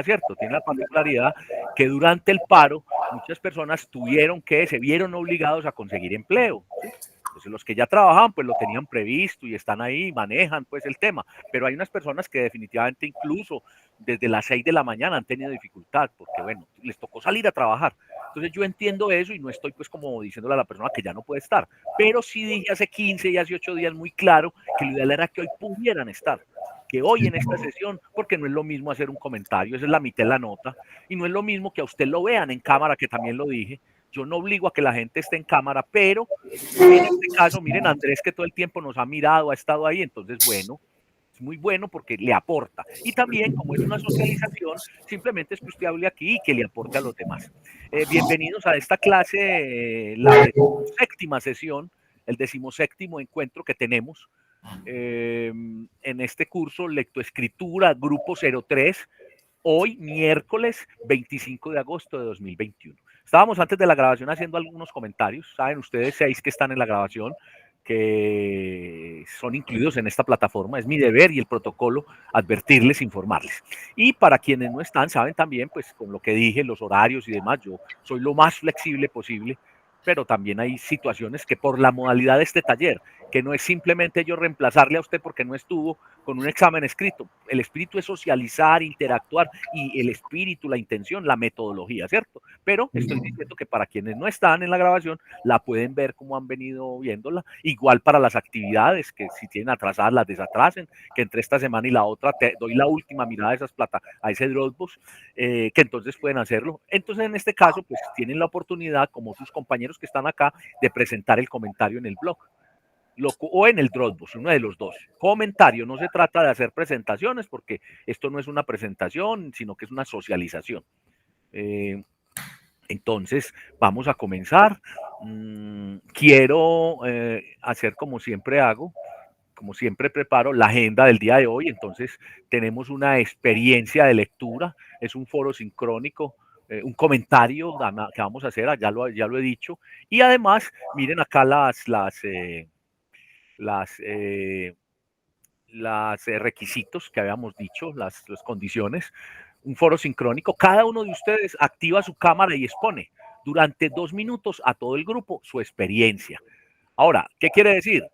¿cierto? Tiene la particularidad que durante el paro muchas personas se vieron obligados a conseguir empleo, ¿sí? Entonces los que ya trabajaban pues lo tenían previsto y están ahí, manejan pues el tema, pero hay unas personas que definitivamente incluso desde las 6 de la mañana han tenido dificultad porque bueno, les tocó salir a trabajar. Entonces yo entiendo eso y no estoy pues como diciéndole a la persona que ya no puede estar, pero sí dije hace 15 y hace 8 días muy claro que lo ideal era que hoy pudieran estar, que hoy en esta sesión, porque no es lo mismo hacer un comentario, esa es la mitad de la nota, y no es lo mismo que a usted lo vean en cámara, que también lo dije. Yo no obligo a que la gente esté en cámara, pero en este caso, miren, Andrés, que todo el tiempo nos ha mirado, ha estado ahí, entonces, bueno, es muy bueno porque le aporta. Y también, como es una socialización, simplemente es que usted hable aquí y que le aporte a los demás. Bienvenidos a esta clase, la decimoséptima sesión, el decimoséptimo encuentro que tenemos en este curso Lectoescritura, Grupo 03, hoy miércoles 25 de agosto de 2021. Estábamos antes de la grabación haciendo algunos comentarios, saben ustedes 6 que están en la grabación, que son incluidos en esta plataforma, es mi deber y el protocolo advertirles, informarles. Y para quienes no están, saben también, pues con lo que dije, los horarios y demás, yo soy lo más flexible posible, pero también hay situaciones que por la modalidad de este taller, que no es simplemente yo reemplazarle a usted porque no estuvo con un examen escrito, el espíritu es socializar, interactuar y el espíritu, la intención, la metodología, ¿cierto? Pero estoy diciendo que para quienes no están en la grabación, la pueden ver como han venido viéndola, igual para las actividades, que si tienen atrasadas, las desatrasen, que entre esta semana y la otra te doy la última mirada a esas plata, a ese Dropbox, que entonces pueden hacerlo. Entonces, en este caso, pues tienen la oportunidad, como sus compañeros que están acá, de presentar el comentario en el blog. O en el Dropbox, uno de los dos. Comentario, no se trata de hacer presentaciones porque esto no es una presentación, sino que es una socialización. Entonces, vamos a comenzar. Quiero hacer como siempre hago, como siempre preparo la agenda del día de hoy. Entonces, tenemos una experiencia de lectura, es un foro sincrónico, un comentario que vamos a hacer, ya lo he dicho. Y además, miren acá las requisitos que habíamos dicho, las condiciones, un foro sincrónico, cada uno de ustedes activa su cámara y expone durante 2 minutos a todo el grupo su experiencia. Ahora, ¿qué quiere decir?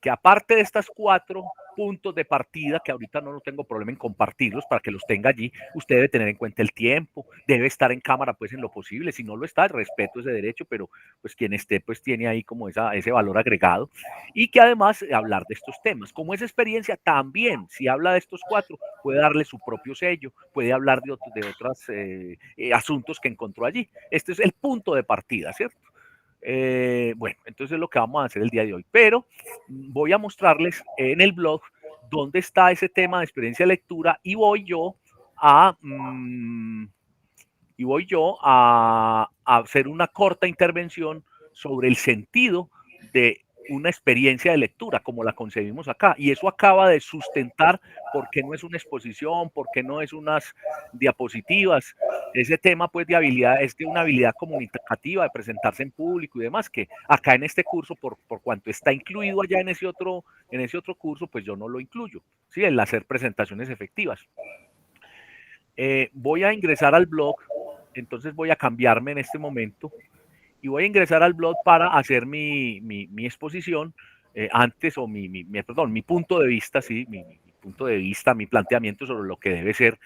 Que aparte de estas 4 puntos de partida, que ahorita no tengo problema en compartirlos para que los tenga allí, usted debe tener en cuenta el tiempo, debe estar en cámara pues en lo posible, si no lo está, respeto ese derecho, pero pues quien esté pues tiene ahí como ese valor agregado, y que además hablar de estos temas. Como esa experiencia también, si habla de estos 4, puede darle su propio sello, puede hablar de otros asuntos que encontró allí. Este es el punto de partida, ¿cierto? Bueno, entonces es lo que vamos a hacer el día de hoy. Pero voy a mostrarles en el blog dónde está ese tema de experiencia de lectura y voy yo a hacer una corta intervención sobre el sentido de una experiencia de lectura, como la concebimos acá. Y eso acaba de sustentar por qué no es una exposición, por qué no es unas diapositivas. Ese tema, pues, de habilidad, es de una habilidad comunicativa, de presentarse en público y demás, que acá en este curso, por cuanto está incluido allá en ese otro curso, pues yo no lo incluyo, ¿sí? El hacer presentaciones efectivas. Voy a ingresar al blog, entonces voy a cambiarme en este momento y voy a ingresar al blog para hacer mi exposición antes, o mi punto de vista, sí, mi punto de vista, mi planteamiento sobre lo que debe ser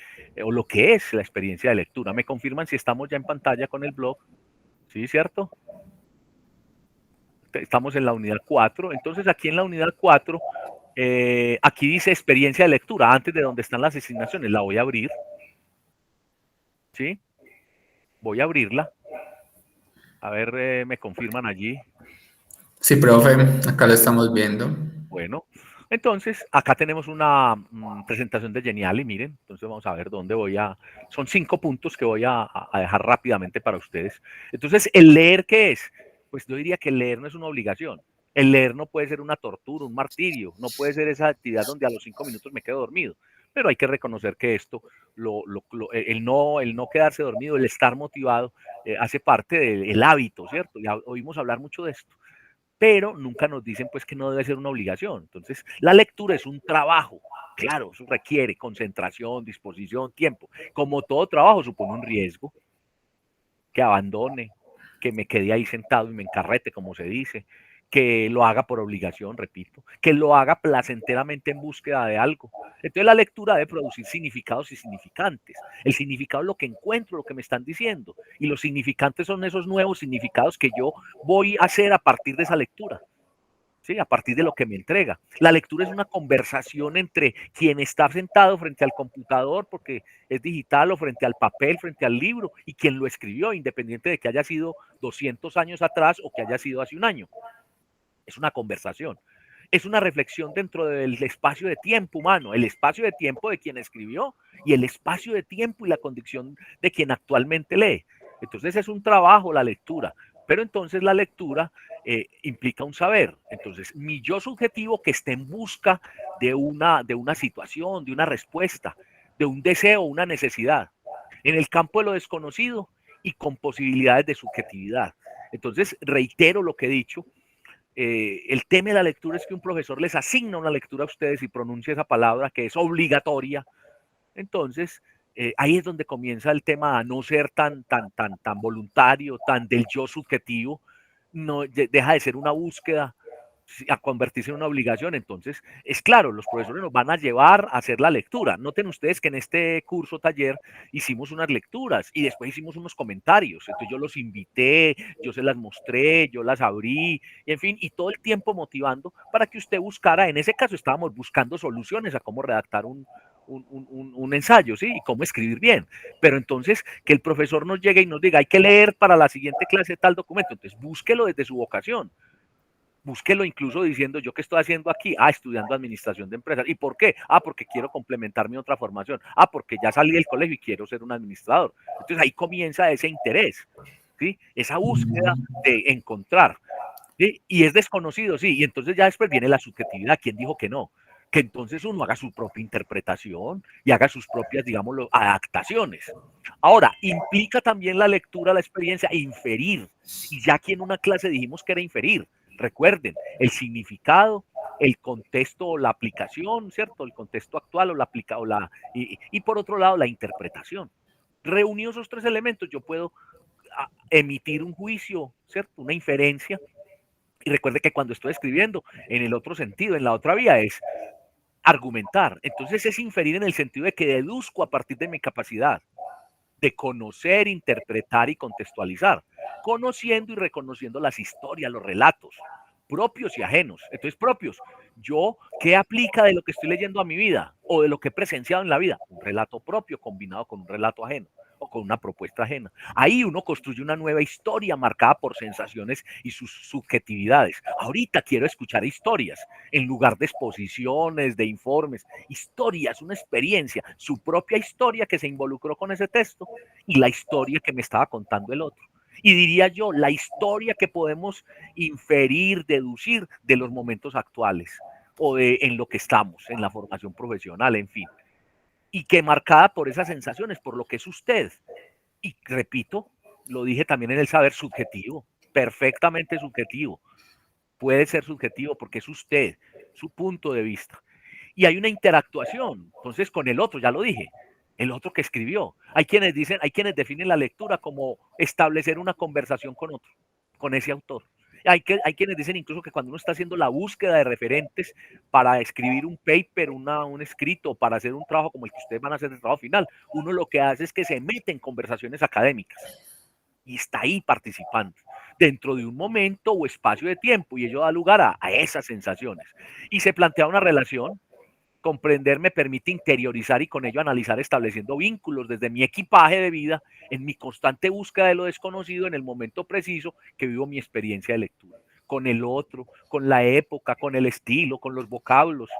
o lo que es la experiencia de lectura. ¿Me confirman si estamos ya en pantalla con el blog? ¿Sí, cierto? Estamos en la unidad 4. Entonces, aquí en la unidad 4, aquí dice experiencia de lectura, antes de donde están las asignaciones. La voy a abrir. ¿Sí? Voy a abrirla. A ver, me confirman allí. Sí, profe, acá lo estamos viendo. Bueno, entonces acá tenemos una presentación de Geniali, miren. Entonces vamos a ver dónde son 5 puntos que voy a dejar rápidamente para ustedes. Entonces, ¿el leer qué es? Pues yo diría que el leer no es una obligación. El leer no puede ser una tortura, un martirio, no puede ser esa actividad donde a los 5 minutos me quedo dormido. Pero hay que reconocer que esto, el no quedarse dormido, el estar motivado, hace parte del hábito, ¿cierto? Ya oímos hablar mucho de esto. pero nunca nos dicen pues que no debe ser una obligación. Entonces, la lectura es un trabajo. Claro, eso requiere concentración, disposición, tiempo. Como todo trabajo supone un riesgo, que abandone, que me quede ahí sentado y me encarrete, como se dice, que lo haga por obligación, repito, que lo haga placenteramente en búsqueda de algo. Entonces la lectura debe producir significados y significantes. El significado es lo que encuentro, lo que me están diciendo, y los significantes son esos nuevos significados que yo voy a hacer a partir de esa lectura. ¿Sí? A partir de lo que me entrega. La lectura es una conversación entre quien está sentado frente al computador, porque es digital, o frente al papel, frente al libro, y quien lo escribió, independiente de que haya sido 200 años atrás o que haya sido hace un año. Es una conversación. Es una reflexión dentro del espacio de tiempo humano, el espacio de tiempo de quien escribió y el espacio de tiempo y la condición de quien actualmente lee. Entonces es un trabajo la lectura, pero entonces la lectura implica un saber. Entonces mi yo subjetivo que esté en busca de una situación, de una respuesta, de un deseo, una necesidad, en el campo de lo desconocido y con posibilidades de subjetividad. Entonces reitero lo que he dicho, el tema de la lectura es que un profesor les asigna una lectura a ustedes y pronuncia esa palabra que es obligatoria. Entonces, ahí es donde comienza el tema a no ser tan voluntario, tan del yo subjetivo, no deja de ser una búsqueda a convertirse en una obligación. Entonces, es claro, los profesores nos van a llevar a hacer la lectura. Noten ustedes que en este curso taller hicimos unas lecturas y después hicimos unos comentarios. Entonces yo los invité, yo se las mostré, yo las abrí, y en fin, y todo el tiempo motivando para que usted buscara. En ese caso estábamos buscando soluciones a cómo redactar un ensayo, ¿sí? Y cómo escribir bien. Pero entonces, que el profesor nos llegue y nos diga, hay que leer para la siguiente clase tal documento. Entonces, búsquelo desde su vocación. Búsquelo incluso diciendo, ¿yo qué estoy haciendo aquí? Ah, estudiando administración de empresas. ¿Y por qué? Ah, porque quiero complementar mi otra formación. Ah, porque ya salí del colegio y quiero ser un administrador. Entonces ahí comienza ese interés, ¿sí? Esa búsqueda de encontrar. ¿Sí? Y es desconocido, sí. Y entonces ya después viene la subjetividad. ¿Quién dijo que no? Que entonces uno haga su propia interpretación y haga sus propias, digámoslo, adaptaciones. Ahora, implica también la lectura, la experiencia, inferir. Y ya aquí en una clase dijimos que era inferir. Recuerden, el significado, el contexto o la aplicación, ¿cierto? El contexto actual o la aplica, o la, y por otro lado, la interpretación. Reunidos esos tres elementos, yo puedo emitir un juicio, ¿cierto? Una inferencia. Y recuerde que cuando estoy escribiendo, en el otro sentido, en la otra vía, es argumentar. Entonces es inferir en el sentido de que deduzco a partir de mi capacidad de conocer, interpretar y contextualizar, conociendo y reconociendo las historias, los relatos, propios y ajenos. Entonces, propios, yo, ¿qué aplica de lo que estoy leyendo a mi vida o de lo que he presenciado en la vida? Un relato propio combinado con un relato ajeno o con una propuesta ajena. Ahí uno construye una nueva historia marcada por sensaciones y sus subjetividades. Ahorita quiero escuchar historias en lugar de exposiciones, de informes. Historias, una experiencia, su propia historia que se involucró con ese texto y la historia que me estaba contando el otro. Y diría yo, la historia que podemos inferir, deducir de los momentos actuales o de en lo que estamos, en la formación profesional, en fin. Y que marcada por esas sensaciones, por lo que es usted. Y repito, lo dije también en el saber subjetivo, perfectamente subjetivo. Puede ser subjetivo porque es usted, su punto de vista. Y hay una interactuación, entonces, con el otro, ya lo dije, el otro que escribió. Hay quienes dicen, hay quienes definen la lectura como establecer una conversación con otro, con ese autor. Hay quienes dicen incluso que cuando uno está haciendo la búsqueda de referentes para escribir un paper, un escrito, para hacer un trabajo como el que ustedes van a hacer el trabajo final, uno lo que hace es que se mete en conversaciones académicas y está ahí participando dentro de un momento o espacio de tiempo y ello da lugar a esas sensaciones. Y se plantea una relación. Comprender me permite interiorizar y con ello analizar estableciendo vínculos desde mi equipaje de vida en mi constante búsqueda de lo desconocido en el momento preciso que vivo mi experiencia de lectura, con el otro, con la época, con el estilo, con los vocablos,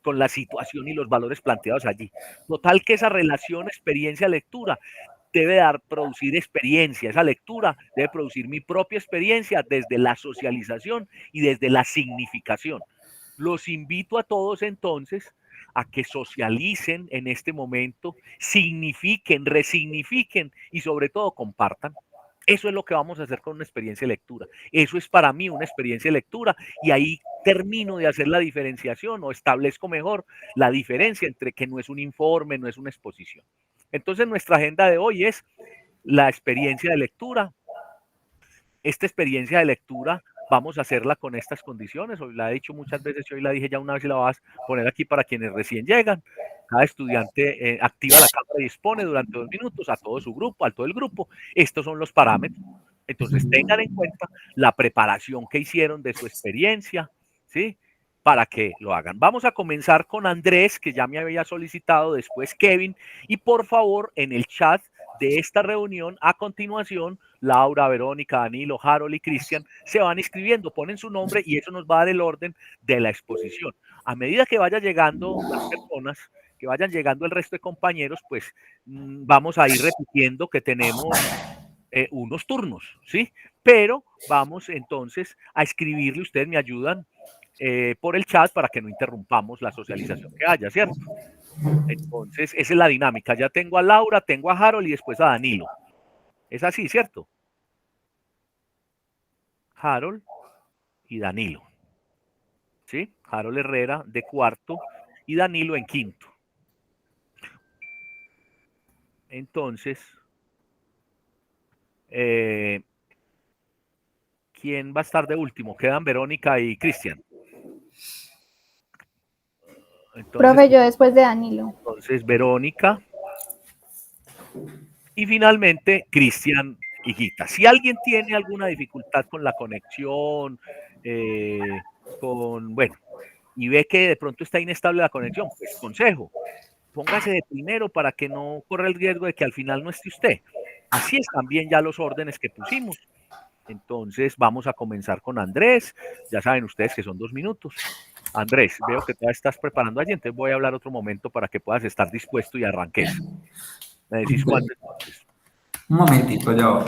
con la situación y los valores planteados allí. Total que esa relación experiencia-lectura debe producir experiencia, esa lectura debe producir mi propia experiencia desde la socialización y desde la significación. Los invito a todos entonces a que socialicen en este momento, signifiquen, resignifiquen y sobre todo compartan. Eso es lo que vamos a hacer con una experiencia de lectura. Eso es para mí una experiencia de lectura y ahí termino de hacer la diferenciación o establezco mejor la diferencia entre que no es un informe, no es una exposición. Entonces nuestra agenda de hoy es la experiencia de lectura. Esta experiencia de lectura vamos a hacerla con estas condiciones. Hoy la he dicho muchas veces y hoy la dije ya una vez y la vas a poner aquí para quienes recién llegan. Cada estudiante activa la cámara y expone durante 2 minutos a todo su grupo, a todo el grupo. Estos son los parámetros. Entonces tengan en cuenta la preparación que hicieron de su experiencia, ¿sí? Para que lo hagan. Vamos a comenzar con Andrés, que ya me había solicitado, después Kevin, y por favor en el chat de esta reunión, a continuación, Laura, Verónica, Danilo, Harold y Cristian se van inscribiendo, ponen su nombre y eso nos va a dar el orden de la exposición. A medida que vaya llegando las personas, que vayan llegando el resto de compañeros, pues vamos a ir repitiendo que tenemos unos turnos, ¿sí? Pero vamos entonces a escribirle, ustedes me ayudan por el chat para que no interrumpamos la socialización que haya, ¿cierto? Entonces, esa es la dinámica. Ya tengo a Laura, tengo a Harold y después a Danilo. Es así, ¿cierto? Harold y Danilo. ¿Sí? Harold Herrera de cuarto y Danilo en quinto. Entonces, ¿quién va a estar de último? Quedan Verónica y Cristian. Profe, yo después de Danilo. Entonces, Verónica. Y finalmente, Cristian y Guita. Si alguien tiene alguna dificultad con la conexión, bueno, y ve que de pronto está inestable la conexión, pues consejo, póngase de primero para que no corra el riesgo de que al final no esté usted. Así están bien ya los órdenes que pusimos. Entonces vamos a comenzar con Andrés. Ya saben ustedes que son 2 minutos. Andrés, veo que todavía estás preparando allí, entonces voy a hablar otro momento para que puedas estar dispuesto y arranques. ¿Me decís cuándo? Un momentito, ya voy.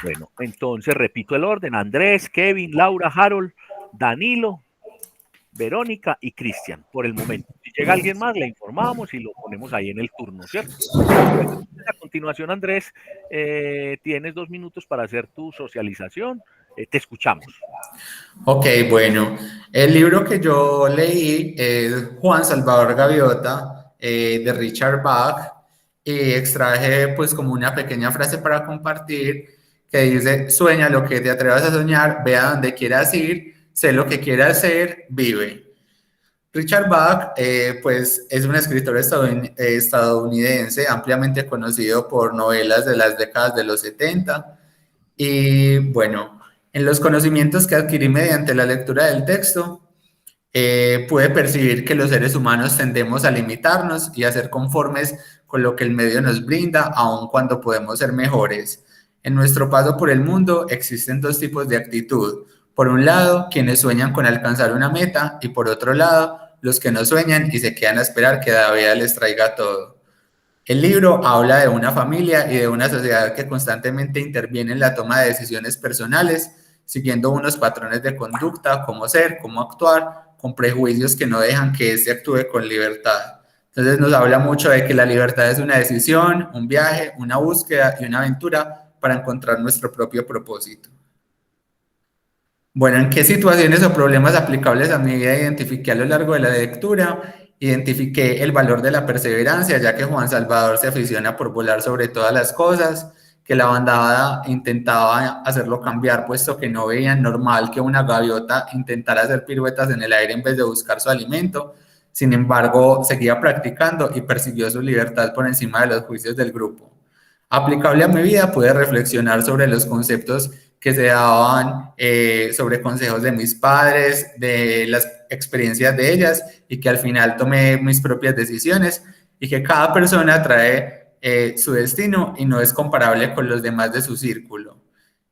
Bueno, entonces repito el orden. Andrés, Kevin, Laura, Harold, Danilo, Verónica y Cristian, por el momento. Si llega alguien más, le informamos y lo ponemos ahí en el turno, ¿cierto? A continuación, Andrés, tienes 2 minutos para hacer tu socialización. Te escuchamos. Ok, bueno. El libro que yo leí es Juan Salvador Gaviota, de Richard Bach, y extraje pues como una pequeña frase para compartir que dice: sueña lo que te atrevas a soñar, ve a donde quieras ir, sé lo que quieras ser, vive. Richard Bach, pues es un escritor estadounidense ampliamente conocido por novelas de las décadas de los 70. Y bueno, en los conocimientos que adquirí mediante la lectura del texto, pude percibir que los seres humanos tendemos a limitarnos y a ser conformes con lo que el medio nos brinda, aun cuando podemos ser mejores. En nuestro paso por el mundo existen 2 tipos de actitud. Por un lado, quienes sueñan con alcanzar una meta, y por otro lado, los que no sueñan y se quedan a esperar que la vida les traiga todo. El libro habla de una familia y de una sociedad que constantemente interviene en la toma de decisiones personales, siguiendo unos patrones de conducta, cómo ser, cómo actuar, con prejuicios que no dejan que éste actúe con libertad. Entonces nos habla mucho de que la libertad es una decisión, un viaje, una búsqueda y una aventura para encontrar nuestro propio propósito. Bueno, ¿en qué situaciones o problemas aplicables a mi vida identifiqué a lo largo de la lectura? Identifiqué el valor de la perseverancia, ya que Juan Salvador se aficiona por volar sobre todas las cosas, que la bandada intentaba hacerlo cambiar, puesto que no veían normal que una gaviota intentara hacer piruetas en el aire en vez de buscar su alimento. Sin embargo, seguía practicando y persiguió su libertad por encima de los juicios del grupo. Aplicable a mi vida, pude reflexionar sobre los conceptos que se daban, sobre consejos de mis padres, de las experiencias de ellas, y que al final tomé mis propias decisiones, y que cada persona trae su destino y no es comparable con los demás de su círculo.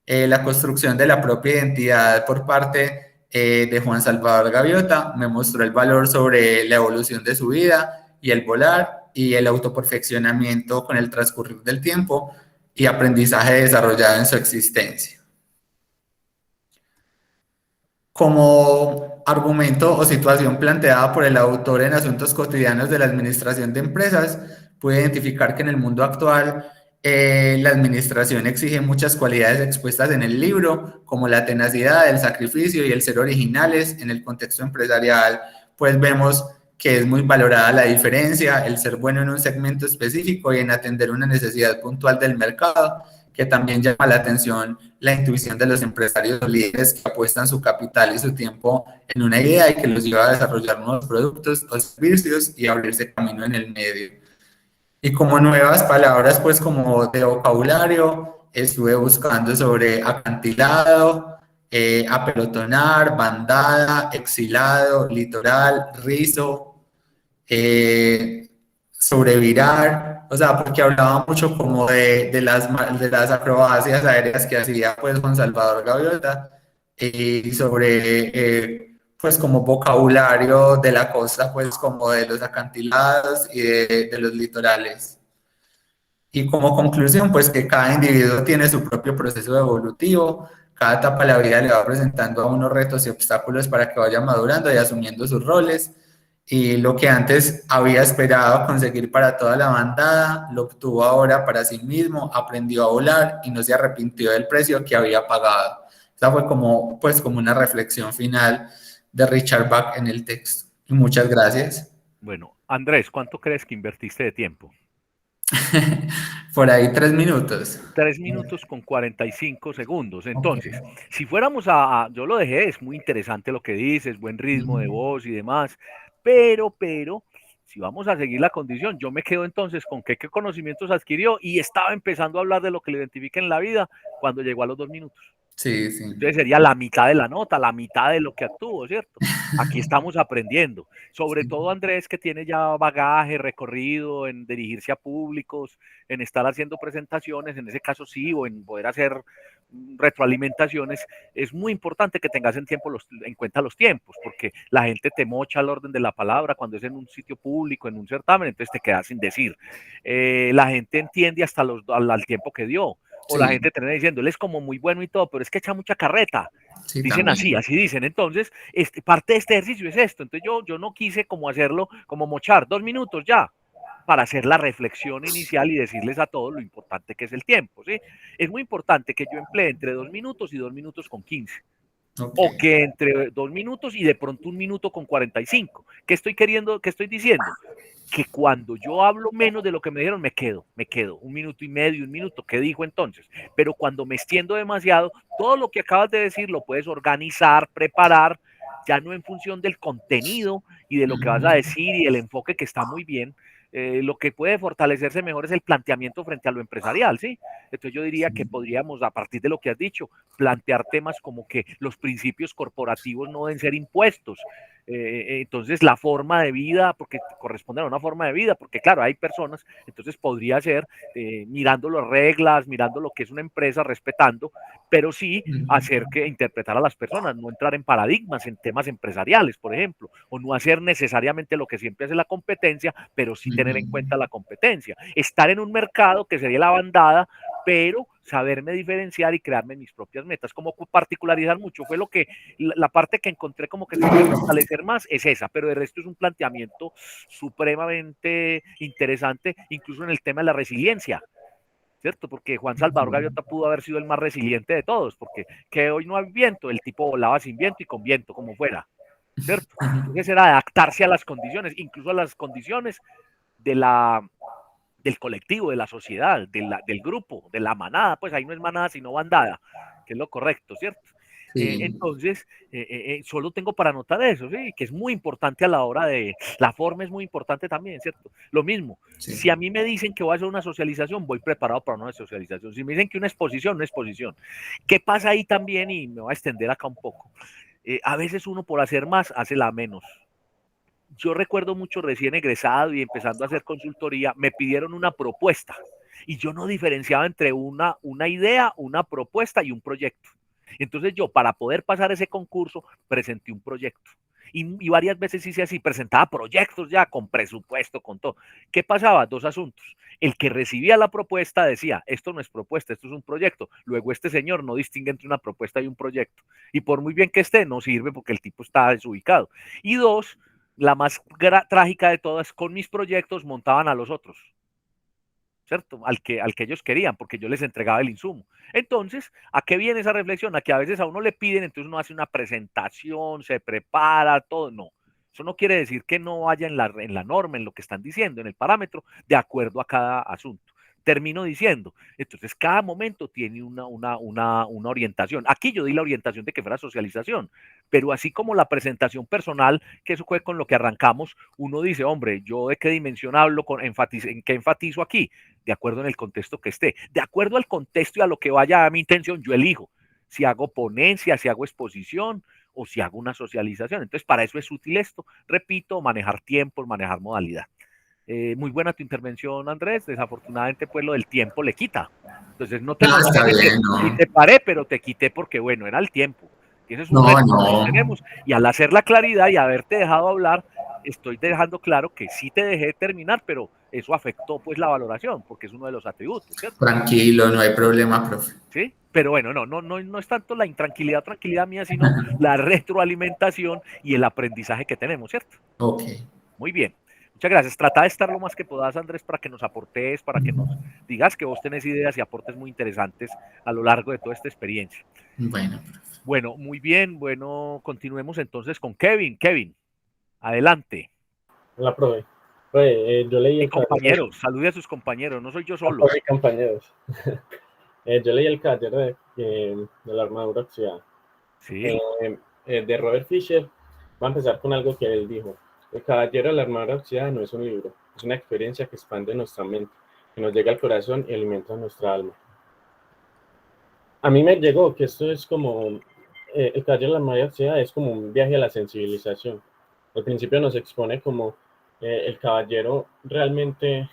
La construcción de la propia identidad por parte de Juan Salvador Gaviota me mostró el valor sobre la evolución de su vida y el volar y el autoperfeccionamiento con el transcurrir del tiempo y aprendizaje desarrollado en su existencia. Como argumento o situación planteada por el autor en Asuntos cotidianos de la administración de empresas, pude identificar que en el mundo actual La administración exige muchas cualidades expuestas en el libro, como la tenacidad, el sacrificio y el ser originales. En el contexto empresarial, pues vemos que es muy valorada la diferencia, el ser bueno en un segmento específico y en atender una necesidad puntual del mercado, que también llama la atención la intuición de los empresarios o líderes que apuestan su capital y su tiempo en una idea y que los lleva a desarrollar nuevos productos o servicios y abrirse camino en el medio. Y como nuevas palabras, pues como de vocabulario, estuve buscando sobre acantilado, apelotonar, bandada, exilado, litoral, rizo, eh, sobrevirar, o sea, porque hablaba mucho como de las acrobacias aéreas que hacía pues Juan Salvador Gaviota y sobre pues como vocabulario de la costa, pues como de los acantilados y de los litorales. Y como conclusión, pues que cada individuo tiene su propio proceso evolutivo, cada etapa de la vida le va presentando a unos retos y obstáculos para que vaya madurando y asumiendo sus roles. Y lo que antes había esperado conseguir para toda la bandada, lo obtuvo ahora para sí mismo, aprendió a volar y no se arrepintió del precio que había pagado. Esa fue como, pues, como una reflexión final de Richard Bach en el texto. Y muchas gracias. Bueno, Andrés, ¿cuánto crees que invertiste de tiempo? Por ahí 3 minutos. 3 minutos con 45 segundos. Ok. Entonces, si fuéramos yo lo dejé, es muy interesante lo que dices, buen ritmo de voz y demás, pero, si vamos a seguir la condición, yo me quedo entonces con qué conocimientos adquirió y estaba empezando a hablar de lo que le identifica en la vida cuando llegó a los 2 minutos. Sí, sí. Entonces sería la mitad de la nota, la mitad de lo que actuó, ¿cierto? Aquí estamos aprendiendo. Sobre Sí. todo Andrés, que tiene ya bagaje, recorrido en dirigirse a públicos, en estar haciendo presentaciones, en ese caso sí, o en poder hacer retroalimentaciones, es muy importante que tengas en cuenta los tiempos, porque la gente te mocha al orden de la palabra cuando es en un sitio público, en un certamen, entonces te quedas sin decir. La gente entiende hasta al tiempo que dio, o la Sí, gente termina diciendo, él es como muy bueno y todo, pero es que echa mucha carreta. sí, Dicen también. así dicen. Entonces, parte de este ejercicio es esto. Entonces yo no quise como hacerlo, como mochar 2 minutos ya, para hacer la reflexión inicial y decirles a todos lo importante que es el tiempo, ¿sí? Es muy importante que yo emplee entre 2 minutos y 2 minutos con 15. Ok. O que entre 2 minutos y de pronto 1 minuto con 45. ¿Qué estoy diciendo? Que cuando yo hablo menos de lo que me dijeron, me quedo 1 minuto y medio, 1 minuto, ¿qué dijo entonces? Pero cuando me extiendo demasiado, todo lo que acabas de decir lo puedes organizar, preparar, ya no en función del contenido y de lo que vas a decir y el enfoque que está muy bien. Lo que puede fortalecerse mejor es el planteamiento frente a lo empresarial, ¿sí? Entonces yo diría que podríamos, a partir de lo que has dicho, plantear temas como que los principios corporativos no deben ser impuestos, entonces la forma de vida, porque corresponde a una forma de vida, porque claro, hay personas, entonces podría ser mirando las reglas, mirando lo que es una empresa, respetando, pero sí hacer que interpretar a las personas, no entrar en paradigmas, en temas empresariales, por ejemplo, o no hacer necesariamente lo que siempre hace la competencia, pero sí tener en cuenta la competencia. Estar en un mercado que sería la bandada, pero saberme diferenciar y crearme mis propias metas, como particularizar mucho, fue lo que, la parte que encontré como que se puede fortalecer más es esa, pero de resto es un planteamiento supremamente interesante, incluso en el tema de la resiliencia, ¿cierto? Porque Juan Salvador Gaviota pudo haber sido el más resiliente de todos, porque que hoy no hay viento, el tipo volaba sin viento y con viento, como fuera, ¿cierto? Entonces era adaptarse a las condiciones, incluso a las condiciones de del colectivo, de la sociedad, del grupo, de la manada, pues ahí no es manada sino bandada, que es lo correcto, ¿cierto? Sí, Entonces, solo tengo para anotar eso, ¿sí? Que es muy importante a la hora de, la forma es muy importante también, ¿cierto? Lo mismo, sí. si a mí me dicen que voy a hacer una socialización, voy preparado para una socialización. Si me dicen que una exposición. ¿Qué pasa ahí también? Y me voy a extender acá un poco. A veces uno por hacer más hace la menos. Yo recuerdo mucho recién egresado y empezando a hacer consultoría, me pidieron una propuesta y yo no diferenciaba entre una idea, una propuesta y un proyecto. Entonces yo, para poder pasar ese concurso, presenté un proyecto. Y varias veces hice así, presentaba proyectos ya con presupuesto, con todo. ¿Qué pasaba? Dos asuntos. El que recibía la propuesta decía, esto no es propuesta, esto es un proyecto. Luego este señor no distingue entre una propuesta y un proyecto. Y por muy bien que esté, no sirve porque el tipo está desubicado. Y dos, la más trágica de todas, con mis proyectos montaban a los otros. ¿cierto? Al que ellos querían, porque yo les entregaba el insumo. Entonces, ¿a qué viene esa reflexión? A que a veces a uno le piden, entonces uno hace una presentación, se prepara, todo. No. Eso no quiere decir que no vaya en la norma, en lo que están diciendo, en el parámetro, de acuerdo a cada asunto. Termino diciendo, entonces cada momento tiene una orientación. Aquí yo di la orientación de que fuera socialización, pero así como la presentación personal, que eso fue con lo que arrancamos, uno dice, hombre, yo de qué dimensión hablo, en qué enfatizo aquí, de acuerdo en el contexto que esté, de acuerdo al contexto y a lo que vaya a mi intención, yo elijo si hago ponencia, si hago exposición o si hago una socialización. Entonces, para eso es útil esto, repito, manejar tiempos, manejar modalidad. Muy buena tu intervención, Andrés. Desafortunadamente, pues lo del tiempo le quita. Entonces, no te No, está enojes bien, y no. te paré, pero te quité porque, bueno, era el tiempo. Y ese es un No, reto que todos no. tenemos. Y al hacer la claridad y haberte dejado hablar, estoy dejando claro que sí te dejé terminar, pero eso afectó pues la valoración, porque es uno de los atributos, ¿cierto? Tranquilo, no hay problema, profe. ¿Sí? Pero bueno, no es tanto la intranquilidad o tranquilidad mía, sino la retroalimentación y el aprendizaje que tenemos, ¿cierto? Ok. Muy bien. Muchas gracias. Trata de estar lo más que puedas, Andrés, para que nos aportes, para que nos digas que vos tenés ideas y aportes muy interesantes a lo largo de toda esta experiencia. Bueno, profe. Bueno, muy bien. Bueno, continuemos entonces con Kevin. Kevin, adelante. Hola, profe. Profe, yo leí Y el caballero compañeros, salude a sus compañeros, no soy yo a solo. mis compañeros. Yo leí el caballero de la armadura oxidada. Sí, De Robert Fisher. Va a empezar con algo que él dijo. El caballero de la armadura oxidada no es un libro, es una experiencia que expande nuestra mente, que nos llega al corazón y alimenta nuestra alma. A mí me llegó que esto es como, el caballero de la armadura oxidada es como un viaje a la sensibilización. Al principio nos expone como el caballero realmente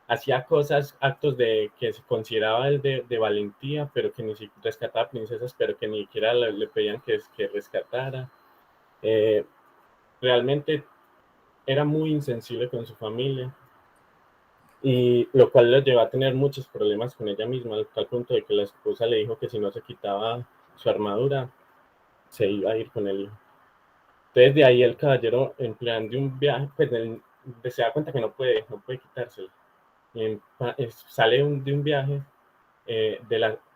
hacía cosas, actos que se consideraba el de valentía, pero que ni siquiera rescataba princesas, pero que ni siquiera le pedían que rescatara. Eh, Realmente era muy insensible con su familia, y lo cual le llevó a tener muchos problemas con ella misma, al tal punto de que la esposa le dijo que si no se quitaba su armadura, se iba a ir con el hijo. Entonces de ahí el caballero, en plan de un viaje, pues se da cuenta que no puede quitárselo. Y sale de un viaje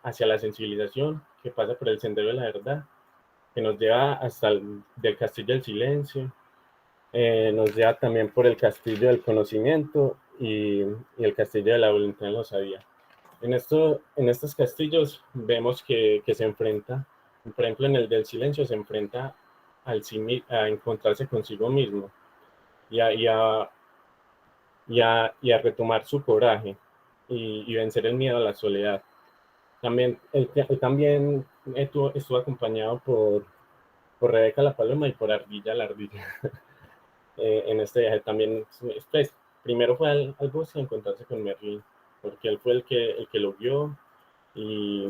hacia la sensibilización, que pasa por el sendero de la verdad, que nos lleva hasta del castillo del silencio, nos lleva también por el castillo del conocimiento y el castillo de la voluntad en la osadía. En estos castillos vemos que se enfrenta, por ejemplo en el del silencio se enfrenta a encontrarse consigo mismo y a retomar su coraje y vencer el miedo a la soledad. También, él también estuvo acompañado por Rebeca la Paloma y por Ardilla la Ardilla. En este viaje también, pues, primero fue al bosque a encontrarse con Merlín, porque él fue el que lo vio y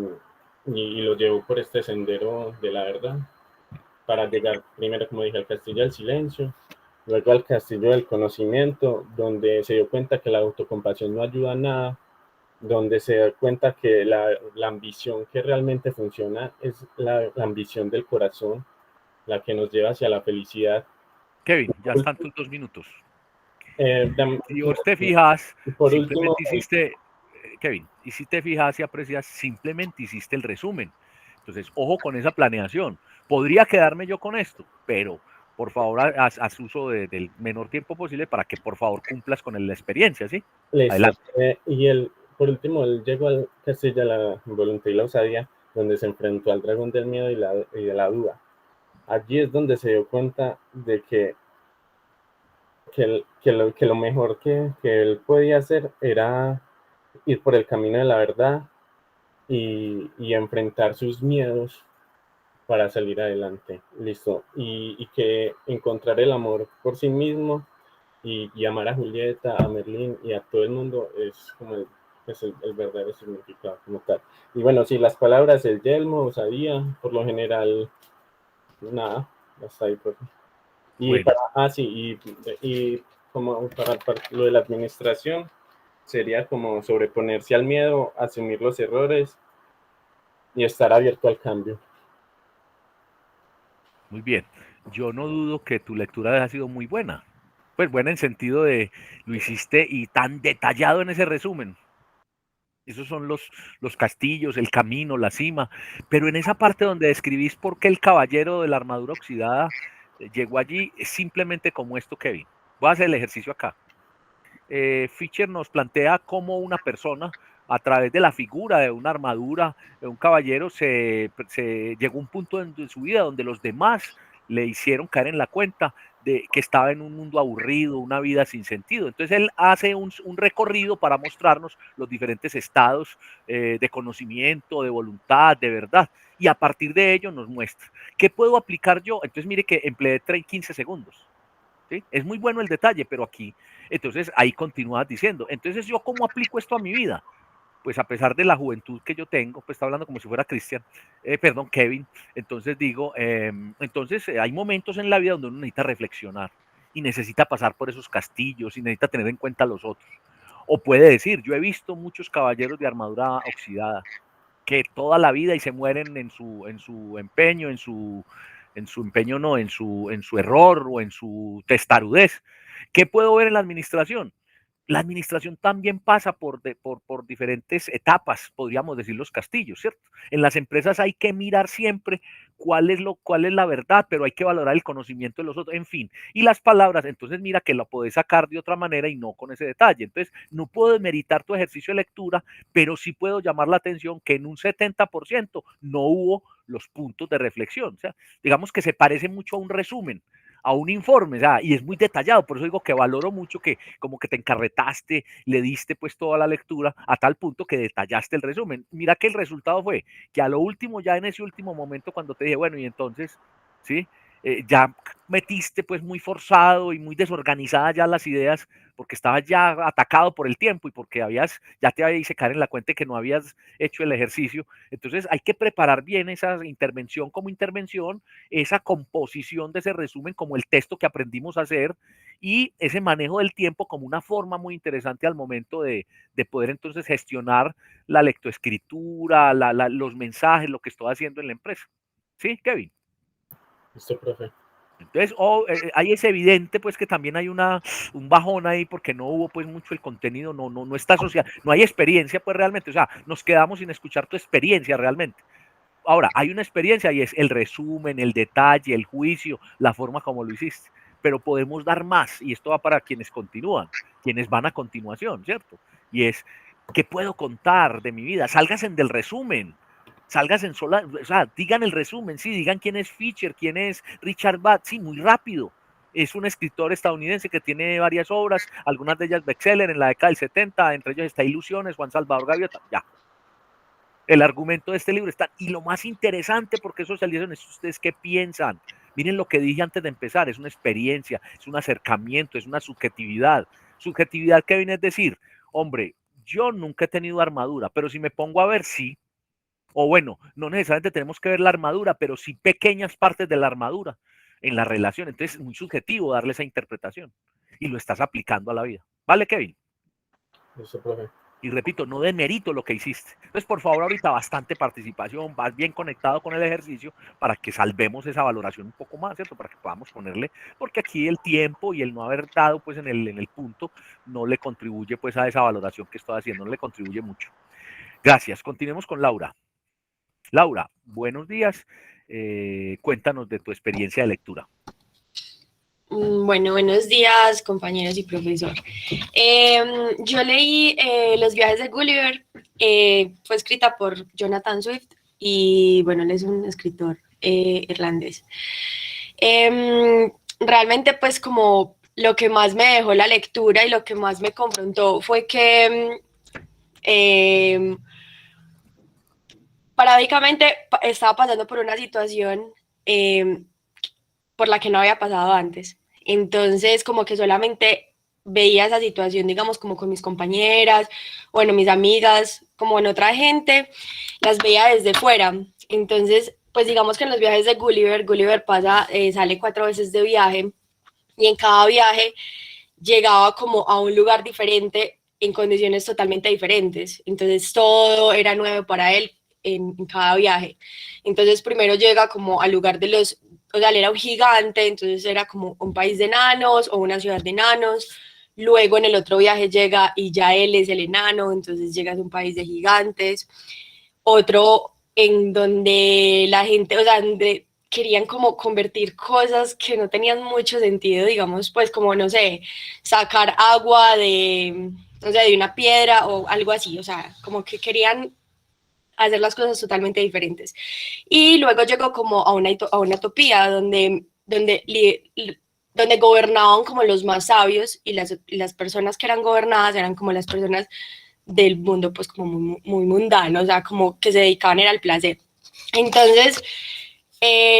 lo llevó por este sendero de la verdad, para llegar primero, como dije, al castillo del silencio, luego al castillo del conocimiento, donde se dio cuenta que la autocompasión no ayuda a nada, donde se da cuenta que la ambición que realmente funciona es la ambición del corazón, la que nos lleva hacia la felicidad. Kevin, ya están tus 2 minutos. Eh, Si vos te fijas, y por último, simplemente hiciste, Kevin, y si te fijas y aprecias, simplemente hiciste el resumen. Entonces, ojo con esa planeación. Podría quedarme yo con esto, pero por favor, haz uso del menor tiempo posible para que por favor cumplas con la experiencia, ¿sí? listo. Adelante. Por último, él llegó al castillo de la voluntad y la osadía, donde se enfrentó al dragón del miedo y de la duda. Allí es donde se dio cuenta de que lo mejor que él podía hacer era ir por el camino de la verdad y enfrentar sus miedos para salir adelante. Listo. Y que encontrar el amor por sí mismo y amar a Julieta, a Merlín y a todo el mundo es como el verdadero significado como tal. Y bueno, sí, las palabras, el yelmo, osadía, por lo general, nada, hasta ahí. Bueno, Y como para lo de la administración, sería como sobreponerse al miedo, asumir los errores y estar abierto al cambio. muy bien. Yo no dudo que tu lectura haya sido muy buena. Pues buena en sentido de lo hiciste y tan detallado en ese resumen. Esos son los castillos, el camino, la cima. Pero en esa parte donde describís por qué el caballero de la armadura oxidada llegó allí, es simplemente como esto, Kevin. Voy a hacer el ejercicio acá. Fischer nos plantea cómo una persona, a través de la figura de una armadura, de un caballero, se llegó a un punto en su vida donde los demás le hicieron caer en la cuenta de que estaba en un mundo aburrido, una vida sin sentido. Entonces él hace un recorrido para mostrarnos los diferentes estados de conocimiento, de voluntad, de verdad, y a partir de ello nos muestra. ¿Qué puedo aplicar yo? Entonces mire que empleé 15 segundos. ¿Sí? Es muy bueno el detalle, pero aquí, entonces ahí continúas diciendo, entonces yo cómo aplico esto a mi vida, pues a pesar de la juventud que yo tengo, pues está hablando como si fuera Cristian, perdón, Kevin, entonces digo, hay momentos en la vida donde uno necesita reflexionar y necesita pasar por esos castillos y necesita tener en cuenta a los otros, o puede decir, yo he visto muchos caballeros de armadura oxidada que toda la vida y se mueren en su empeño, en su empeño no, en su error o en su testarudez. ¿Qué puedo ver en la administración? La administración también pasa por diferentes etapas, podríamos decir los castillos, ¿cierto? En las empresas hay que mirar siempre cuál es la verdad, pero hay que valorar el conocimiento de los otros, en fin. Y las palabras, entonces mira que lo podés sacar de otra manera y no con ese detalle. Entonces, no puedo desmeritar tu ejercicio de lectura, pero sí puedo llamar la atención que en un 70% no hubo los puntos de reflexión. O sea, digamos que se parece mucho a un resumen, a un informe, o sea, y es muy detallado, por eso digo que valoro mucho que como que te encarretaste, le diste pues toda la lectura a tal punto que detallaste el resumen. Mira que el resultado fue que a lo último, ya en ese último momento cuando te dije, bueno, y entonces, ¿sí? Ya metiste pues muy forzado y muy desorganizadas ya las ideas porque estabas ya atacado por el tiempo y porque ya te habías caer en la cuenta de que no habías hecho el ejercicio. Entonces hay que preparar bien esa intervención como intervención, esa composición de ese resumen como el texto que aprendimos a hacer y ese manejo del tiempo como una forma muy interesante al momento de poder entonces gestionar la lectoescritura, los mensajes, lo que estoy haciendo en la empresa. ¿Sí, Kevin? Listo, profe. Entonces, ahí es evidente pues que también hay un bajón ahí porque no hubo pues mucho el contenido, no está asociado, no hay experiencia pues realmente, o sea, nos quedamos sin escuchar tu experiencia realmente. Ahora, hay una experiencia y es el resumen, el detalle, el juicio, la forma como lo hiciste, pero podemos dar más y esto va para quienes continúan, quienes van a continuación, ¿cierto? Y es, ¿qué puedo contar de mi vida? Sálganse del resumen. Salgan sola, o sea, digan el resumen, sí, digan quién es Fischer, quién es Richard Bach, sí, muy rápido. Es un escritor estadounidense que tiene varias obras, algunas de ellas bestseller en la década del 70, entre ellos está Ilusiones, Juan Salvador Gaviota, ya. El argumento de este libro está, y lo más interesante, porque eso salieron, es ustedes qué piensan. Miren lo que dije antes de empezar, es una experiencia, es un acercamiento, es una subjetividad. Subjetividad que viene a decir, hombre, yo nunca he tenido armadura, pero si me pongo a ver, sí. O bueno, no necesariamente tenemos que ver la armadura, pero sí pequeñas partes de la armadura en la relación. Entonces es muy subjetivo darle esa interpretación y lo estás aplicando a la vida. ¿Vale, Kevin? Listo, profe. Y repito, no demerito lo que hiciste. Entonces, por favor, ahorita bastante participación, vas bien conectado con el ejercicio para que salvemos esa valoración un poco más, ¿cierto? Para que podamos ponerle, porque aquí el tiempo y el no haber dado pues en el punto no le contribuye pues a esa valoración que estoy haciendo, no le contribuye mucho. Gracias. Continuemos con Laura. Laura, buenos días. Cuéntanos de tu experiencia de lectura. Bueno, buenos días, compañeros y profesor. Yo leí Los viajes de Gulliver, fue escrita por Jonathan Swift y, bueno, él es un escritor irlandés. Realmente, pues, como lo que más me dejó la lectura y lo que más me confrontó fue que paradójicamente estaba pasando por una situación por la que no había pasado antes. Entonces, como que solamente veía esa situación, digamos, como con mis compañeras, bueno, mis amigas, como en otra gente, las veía desde fuera. Entonces, pues digamos que en los viajes de Gulliver pasa, sale 4 veces de viaje y en cada viaje llegaba como a un lugar diferente en condiciones totalmente diferentes. Entonces, todo era nuevo para él en cada viaje. Entonces, primero llega como al lugar de o sea, él era un gigante, entonces era como un país de enanos o una ciudad de enanos. luego en el otro viaje llega y ya él es el enano, entonces llega a un país de gigantes, otro en donde la gente, o sea, donde querían como convertir cosas que no tenían mucho sentido, digamos, pues como, no sé, sacar agua de, o sea, de una piedra o algo así, o sea, como que querían hacer las cosas totalmente diferentes. Y luego llegó como a una utopía donde gobernaban como los más sabios y las personas que eran gobernadas eran como las personas del mundo pues como muy mundano, o sea, como que se dedicaban era al placer. Entonces,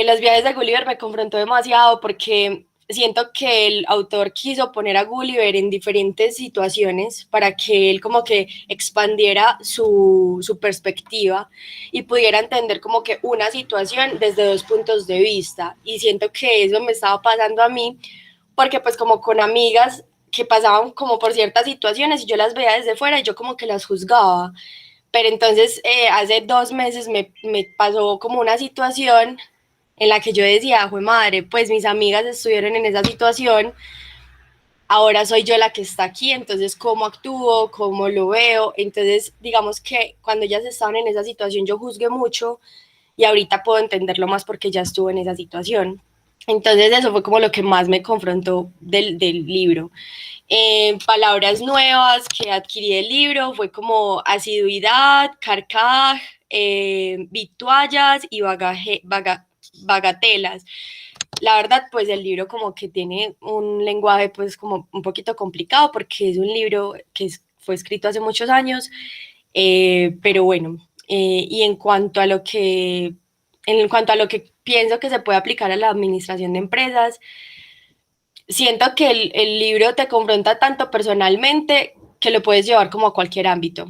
los viajes de Gulliver me confrontó demasiado porque siento que el autor quiso poner a Gulliver en diferentes situaciones para que él como que expandiera su perspectiva y pudiera entender como que una situación desde dos puntos de vista. Y siento que eso me estaba pasando a mí porque pues como con amigas que pasaban como por ciertas situaciones y yo las veía desde fuera y yo como que las juzgaba. Pero entonces hace 2 meses me pasó como una situación en la que yo decía, jue madre, pues mis amigas estuvieron en esa situación, ahora soy yo la que está aquí, entonces cómo actúo, cómo lo veo. Entonces digamos que cuando ellas estaban en esa situación yo juzgué mucho y ahorita puedo entenderlo más porque ya estuve en esa situación. Entonces eso fue como lo que más me confrontó del libro. Palabras nuevas que adquirí del libro fue como asiduidad, carcaj, vituallas y bagatelas. La verdad, pues el libro como que tiene un lenguaje pues como un poquito complicado porque es un libro fue escrito hace muchos años, pero bueno, y en cuanto a lo que pienso que se puede aplicar a la administración de empresas, siento que el libro te confronta tanto personalmente que lo puedes llevar como a cualquier ámbito.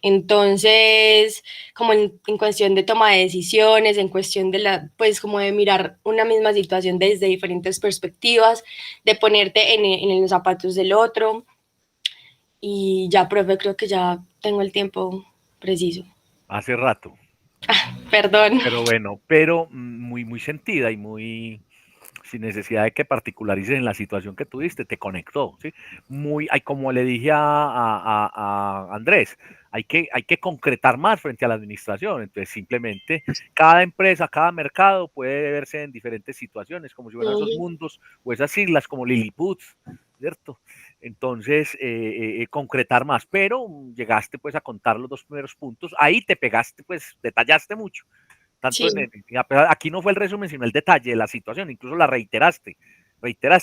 Entonces, como en cuestión de toma de decisiones, en cuestión de pues como de mirar una misma situación desde diferentes perspectivas, de ponerte en los zapatos del otro. Y ya, profe, creo que ya tengo el tiempo preciso. Hace rato, Perdón. pero bueno, pero muy sentida y muy sin necesidad de que particularices en la situación que tuviste, te conectó, ¿sí? Como le dije a Andrés, hay que concretar más frente a la administración, entonces simplemente cada empresa, cada mercado puede verse en diferentes situaciones, como si fueran esos mundos o esas islas como Lilliput, ¿cierto? Entonces, concretar más, pero llegaste pues a contar los dos primeros puntos, ahí te pegaste, pues detallaste mucho, tanto Sí. aquí no fue el resumen, sino el detalle de la situación, incluso la reiteraste,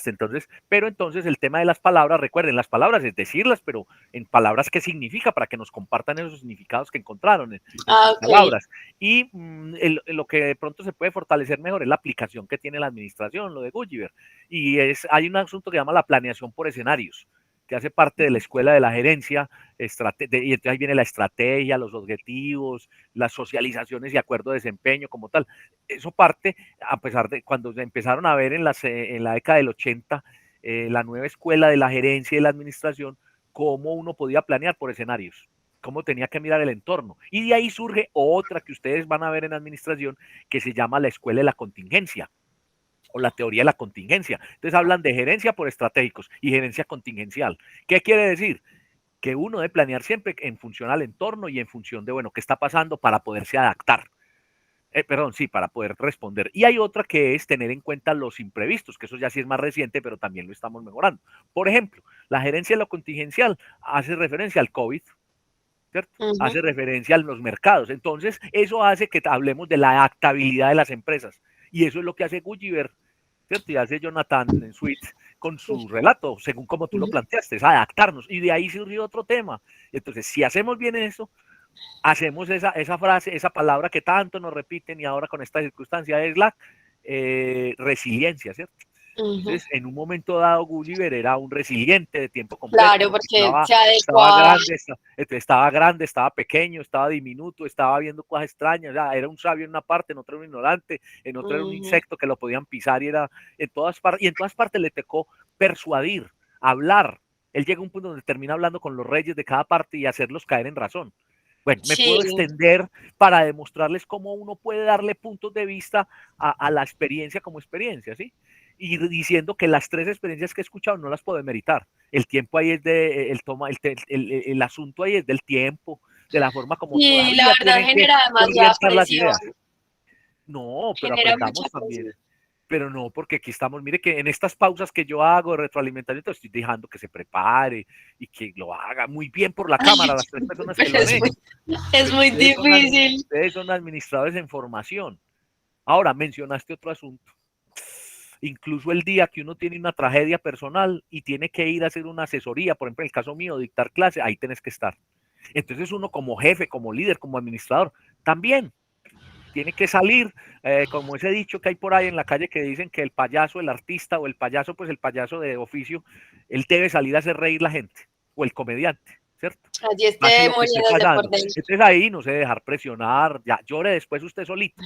entonces, pero entonces el tema de las palabras, recuerden, las palabras es decirlas, pero en palabras qué significa, para que nos compartan esos significados que encontraron en sus Okay. palabras. Y lo que de pronto se puede fortalecer mejor es la aplicación que tiene la administración, lo de Gulliver. Y hay un asunto que se llama la planeación por escenarios, que hace parte de la escuela de la gerencia, y entonces ahí viene la estrategia, los objetivos, las socializaciones y acuerdo de desempeño como tal. Eso parte, a pesar de cuando empezaron a ver en la década del 80, la nueva escuela de la gerencia y la administración, cómo uno podía planear por escenarios, cómo tenía que mirar el entorno. Y de ahí surge otra que ustedes van a ver en administración, que se llama la escuela de la contingencia o la teoría de la contingencia. Entonces hablan de gerencia por estratégicos y gerencia contingencial. ¿Qué quiere decir? Que uno debe planear siempre en función al entorno y en función de, bueno, qué está pasando para poderse adaptar. Sí, para poder responder. Y hay otra que es tener en cuenta los imprevistos, que eso ya sí es más reciente, pero también lo estamos mejorando. Por ejemplo, la gerencia de lo contingencial hace referencia al COVID, ¿cierto? Hace referencia a los mercados. Entonces, eso hace que hablemos de la adaptabilidad de las empresas. Y eso es lo que hace Gulliver, ¿cierto? Y hace Jonathan en Sweet con su relato, según como tú lo planteaste, es adaptarnos. Y de ahí surgió otro tema. Entonces, si hacemos bien eso, hacemos esa frase, esa palabra que tanto nos repiten y ahora con esta circunstancia es la resiliencia, ¿cierto? Entonces, en un momento dado, Gulliver era un resiliente de tiempo completo, Claro, porque porque se estaba adecuaba. grande, estaba grande, estaba pequeño, estaba diminuto, estaba viendo cosas extrañas, o sea, era un sabio en una parte, en otra era un ignorante, en otra era un insecto que lo podían pisar y era en todas partes, y en todas partes le tocó persuadir, hablar. Él llega a un punto donde termina hablando con los reyes de cada parte y hacerlos caer en razón. Bueno, me Sí, puedo extender para demostrarles cómo uno puede darle puntos de vista a la experiencia como experiencia, ¿sí? y diciendo que las 3 experiencias que he escuchado no las puedo meritar. El tiempo ahí es de, el asunto ahí es del tiempo, de la forma como Y la todavía verdad tienen que genera demasiada orientar las presión, ideas. No, pero genera mucha aprendamos también. presión. Pero no, porque aquí estamos, mire que en estas pausas que yo hago de retroalimentamiento estoy dejando que se prepare y que lo haga muy bien por la Ay, cámara, las 3 personas que pero lo han hecho. es Pero muy difícil. ustedes son administradores en formación. Ahora, mencionaste otro asunto. Incluso el día que uno tiene una tragedia personal y tiene que ir a hacer una asesoría, por ejemplo, en el caso mío, dictar clase, ahí tenés que estar. Entonces uno como jefe, como líder, como administrador, también tiene que salir, como ese dicho que hay por ahí en la calle que dicen que el payaso, el artista o el payaso, pues el payaso de oficio, él debe salir a hacer reír la gente, o el comediante, ¿cierto? Allí Pase esté lo que esté muriéndose por pasando. dentro. Entonces ahí no se dejar presionar, ya llore después usted solito.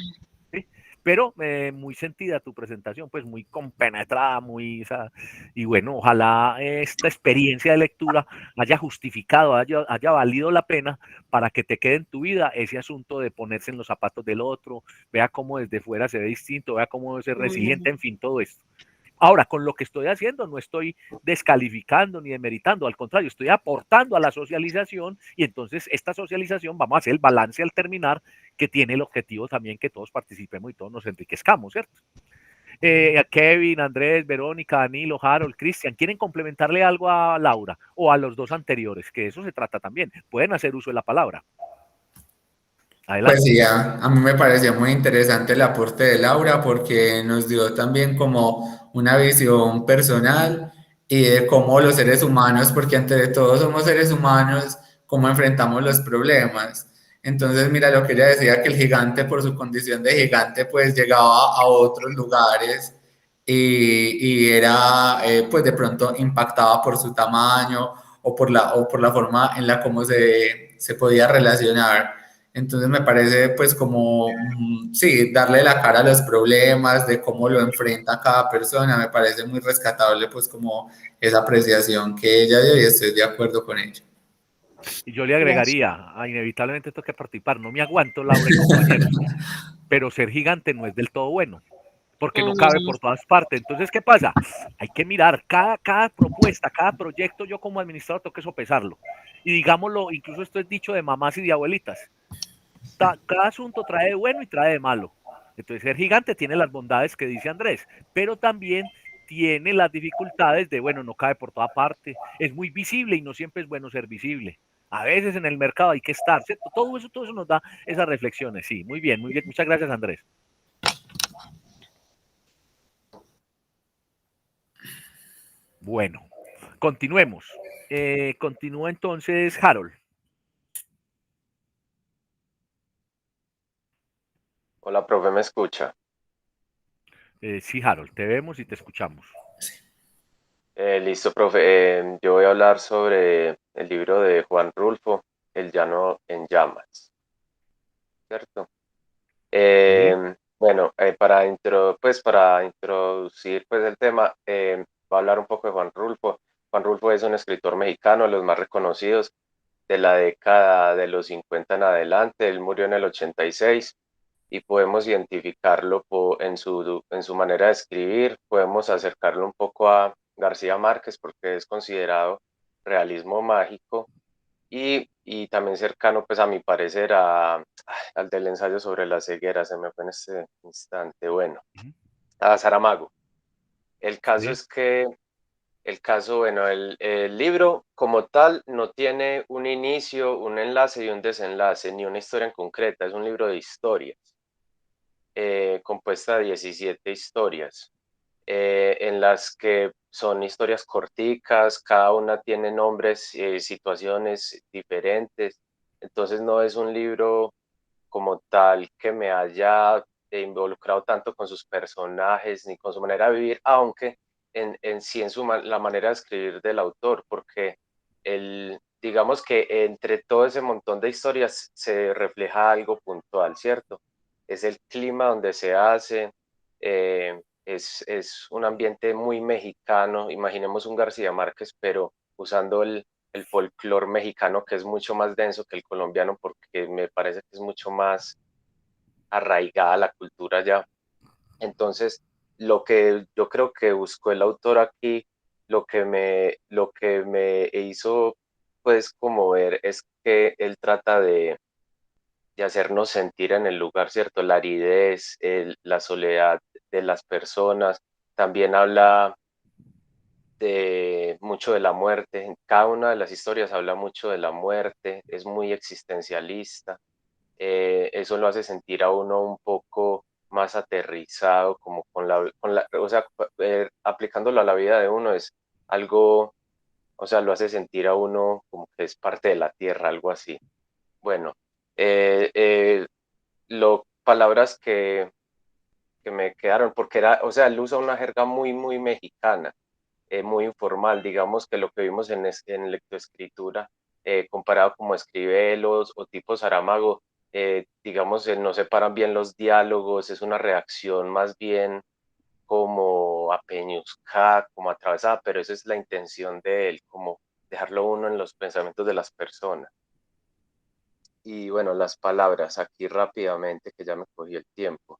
¿Sí? Pero muy sentida tu presentación, pues muy compenetrada, muy, o sea, y bueno, ojalá esta experiencia de lectura haya justificado, haya valido la pena para que te quede en tu vida ese asunto de ponerse en los zapatos del otro, vea cómo desde fuera se ve distinto, vea cómo es resiliente, en fin, todo esto. Ahora, con lo que estoy haciendo, no estoy descalificando ni demeritando, al contrario, estoy aportando a la socialización y entonces esta socialización, vamos a hacer el balance al terminar, que tiene el objetivo también que todos participemos y todos nos enriquezcamos, ¿cierto? Kevin, Andrés, Verónica, Danilo, Harold, Cristian, ¿quieren complementarle algo a Laura o a los dos anteriores? Que de eso se trata también. Pueden hacer uso de la palabra. Pues Adelante. sí, a mí me pareció muy interesante el aporte de Laura porque nos dio también como una visión personal y de cómo los seres humanos, porque ante todo somos seres humanos, cómo enfrentamos los problemas. Entonces, mira, lo que ella decía, que el gigante por su condición de gigante, pues llegaba a otros lugares y era, pues de pronto impactaba por su tamaño o por la forma en la cómo se podía relacionar. Entonces me parece pues como, sí, darle la cara a los problemas, de cómo lo enfrenta cada persona, me parece muy rescatable pues como esa apreciación que ella dio y estoy de acuerdo con ella. Y yo le agregaría, inevitablemente tengo que participar, no me aguanto, Laura y compañeros, pero ser gigante no es del todo bueno, porque no cabe por todas partes. Entonces, ¿qué pasa? Hay que mirar cada propuesta, cada proyecto, yo como administrador tengo que sopesarlo. Y digámoslo, incluso esto es dicho de mamás y de abuelitas. Cada asunto trae de bueno y trae de malo. Entonces, ser gigante tiene las bondades que dice Andrés, pero también tiene las dificultades de, bueno, no cabe por toda parte, es muy visible y no siempre es bueno ser visible. A veces en el mercado hay que estar, ¿cierto? Todo eso nos da esas reflexiones. Sí, muy bien, muy bien. Muchas gracias, Andrés. Bueno, continuemos. Continúa entonces Harold. Hola, profe, ¿me escucha? Sí, Harold, te vemos y te escuchamos. Listo, profe. Yo voy a hablar sobre el libro de Juan Rulfo, El llano en llamas, ¿cierto? Sí. Bueno, para introducir pues, el tema, voy a hablar un poco de Juan Rulfo. Juan Rulfo es un escritor mexicano, de los más reconocidos de la década de los 50 en adelante. Él murió en el 86 y podemos identificarlo en su manera de escribir, podemos acercarlo un poco a García Márquez porque es considerado realismo mágico y también cercano, pues a mi parecer, al del ensayo sobre la ceguera, se me fue en este instante, bueno, a Saramago. El caso Sí. es que, bueno, el libro como tal no tiene un inicio, un enlace y un desenlace, ni una historia en concreta, es un libro de historias compuesta de 17 historias, en las que son historias corticas, cada una tiene nombres, situaciones diferentes, entonces no es un libro como tal que me haya involucrado tanto con sus personajes ni con su manera de vivir, aunque en sí la manera de escribir del autor, porque digamos que entre todo ese montón de historias se refleja algo puntual, ¿cierto? Es el clima donde se hace, es un ambiente muy mexicano, imaginemos un García Márquez, pero usando el folclore mexicano, que es mucho más denso que el colombiano, porque me parece que es mucho más arraigada la cultura ya. Entonces, lo que yo creo que buscó el autor aquí, lo que me hizo pues como ver es que él trata de hacernos sentir en el lugar, ¿cierto? La aridez, la soledad de las personas. También habla de mucho de la muerte. En cada una de las historias habla mucho de la muerte, es muy existencialista. Eso lo hace sentir a uno un poco más aterrizado, como o sea, aplicándolo a la vida de uno es algo, o sea, lo hace sentir a uno como que es parte de la tierra, algo así. Bueno, eh, eh, palabras que me quedaron, porque era, o sea, él usa una jerga muy, muy mexicana, muy informal, digamos que lo que vimos en lectoescritura, comparado como escribe él o tipo Saramago, digamos, no separan bien los diálogos, es una reacción más bien como apeñuscada, como atravesada, pero esa es la intención de él, como dejarlo uno en los pensamientos de las personas. Y bueno, las palabras aquí rápidamente, que ya me cogí el tiempo.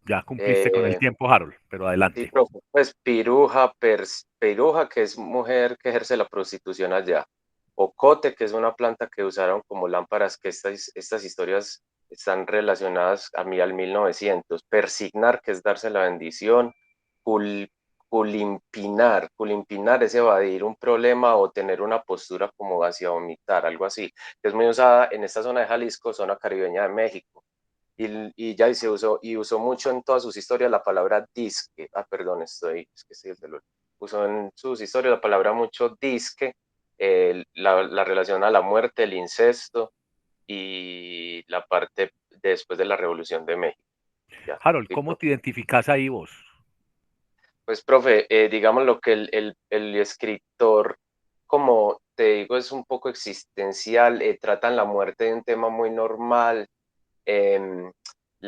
Ya cumpliste con el Eh, tiempo, Harold, pero sí, adelante. profe, pues piruja, que es mujer que ejerce la prostitución allá. Ocote, que es una planta que usaron como lámparas, que estas historias están relacionadas a mí al 1900. Persignar, que es darse la bendición. Cul, culimpinar es evadir un problema o tener una postura como hacia vomitar, algo así, que es muy usada en esta zona de Jalisco, zona caribeña de México. Y ya usó mucho en todas sus historias la palabra disque. Perdón, es que estoy el celular. Usó en sus historias la palabra mucho disque, la relación a la muerte, el incesto y la parte después de la Revolución de México. Ya, Harold, sí, ¿cómo profe. te identificas ahí vos? Pues, profe, digamos lo que el escritor, como te digo, es un poco existencial, tratan la muerte de un tema muy normal, el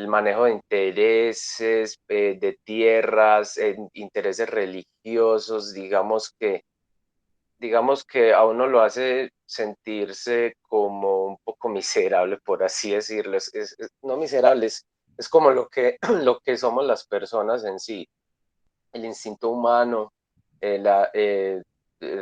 manejo de intereses, de tierras, intereses religiosos, digamos que a uno lo hace sentirse como un poco miserable, por así decirlo. No miserable, es como lo que somos las personas en sí, el instinto humano,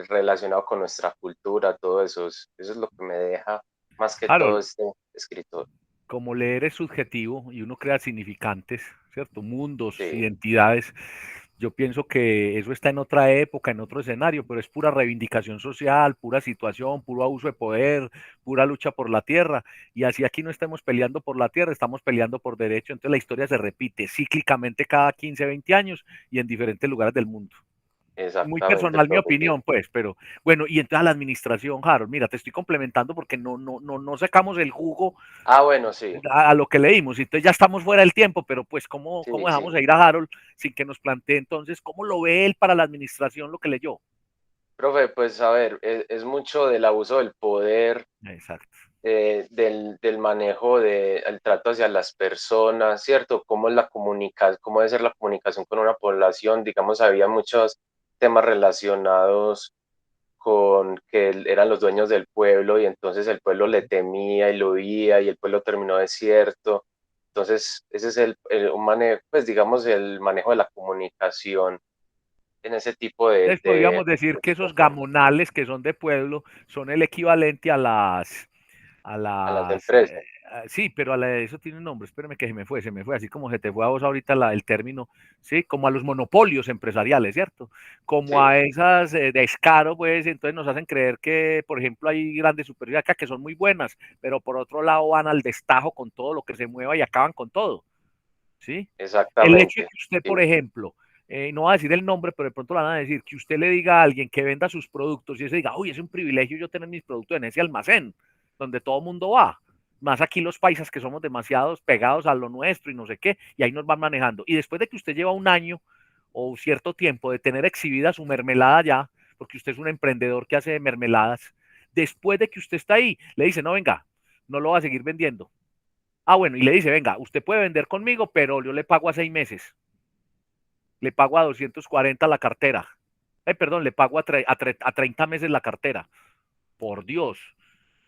relacionado con nuestra cultura, todo eso, eso es lo que me deja más que todo Harold, este escritor. como leer es subjetivo y uno crea significantes, ¿cierto? Mundos, Sí. identidades. Yo pienso que eso está en otra época, en otro escenario, pero es pura reivindicación social, pura situación, puro abuso de poder, pura lucha por la tierra. Y así aquí no estamos peleando por la tierra, estamos peleando por derecho. Entonces la historia se repite cíclicamente cada 15, 20 años y en diferentes lugares del mundo. Muy Exactamente, personal mi profe, sí. opinión, pues, pero bueno, y entonces a la administración, Harold, mira, te estoy complementando porque no sacamos el jugo Bueno, sí, a lo que leímos, y entonces ya estamos fuera del tiempo, pero pues, ¿cómo sí, dejamos sí. de ir a Harold sin que nos plantee entonces cómo lo ve él para la administración lo que leyó? Profe, pues a ver, es mucho del abuso del poder, Exacto. del manejo del trato hacia las personas, ¿cierto? Cómo debe ser la comunicación con una población. Digamos, había muchos temas relacionados con que eran los dueños del pueblo y entonces el pueblo le temía y lo oía y el pueblo terminó desierto. Entonces, ese es un manejo, pues digamos, el manejo de la comunicación en ese tipo Entonces podríamos decir de que esos situaciones. gamonales que son de pueblo son el equivalente a A las las, empresas. sí, pero eso tiene un nombre, espérame que se me fue, así como se te fue a vos ahorita el término, sí, como a los monopolios empresariales, ¿cierto? Como Sí, a esas descaro, pues, entonces nos hacen creer que, por ejemplo, hay grandes superficies acá que son muy buenas, pero por otro lado van al destajo con todo lo que se mueva y acaban con todo, ¿sí? El hecho de exactamente. que usted, por Sí, ejemplo, no va a decir el nombre, pero de pronto le van a decir que usted le diga a alguien que venda sus productos y ese diga, uy, es un privilegio yo tener mis productos en ese almacén donde todo el mundo va. Más aquí los paisas que somos demasiados pegados a lo nuestro y no sé qué, y ahí nos van manejando. Y después de que usted lleva un año o cierto tiempo de tener exhibida su mermelada ya, porque usted es un emprendedor que hace mermeladas, después de que usted está ahí, le dice, no, venga, no lo va a seguir vendiendo. Bueno, y le dice, venga, usted puede vender conmigo, pero yo le pago a 6 meses. Le pago a 240 la cartera. Perdón, le pago a 30 meses la cartera. Por Dios.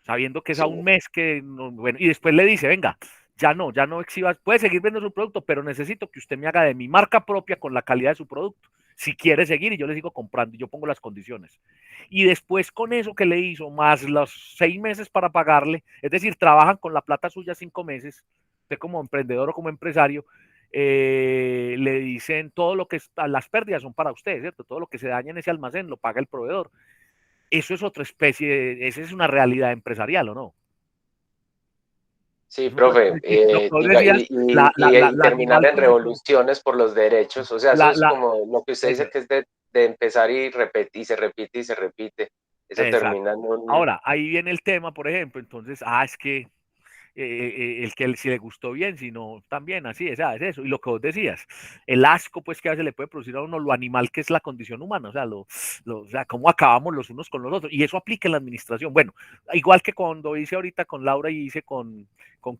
Sabiendo que es a sí, un mes que, no, bueno, y después le dice, venga, ya no exhibas, puede seguir vendiendo su producto, pero necesito que usted me haga de mi marca propia con la calidad de su producto. Si quiere seguir y yo le sigo comprando y yo pongo las condiciones. Y después con eso que le hizo, más los 6 meses para pagarle, es decir, trabajan con la plata suya 5 meses, usted como emprendedor o como empresario, le dicen todo lo que las pérdidas son para usted, ¿cierto? Todo lo que se daña en ese almacén lo paga el proveedor. Eso es otra especie, esa es una realidad empresarial, ¿o no? Sí, Es otra profe, especie. Lo que vos diga, decías, y la terminar animal, en por ejemplo, revoluciones por los derechos, o sea, eso la, es la, como lo que usted eso, dice que es de empezar y repetir, y se repite y se repite, eso exacto. termina en un... Ahora, ahí viene el tema, por ejemplo, entonces, es que el que si le gustó bien, si no, también, así es eso. Y lo que vos decías, el asco, pues, que a veces le puede producir a uno lo animal que es la condición humana, o sea, o sea, cómo acabamos los unos con los otros. Y eso aplica en la administración. Bueno, igual que cuando hice ahorita con Laura y hice con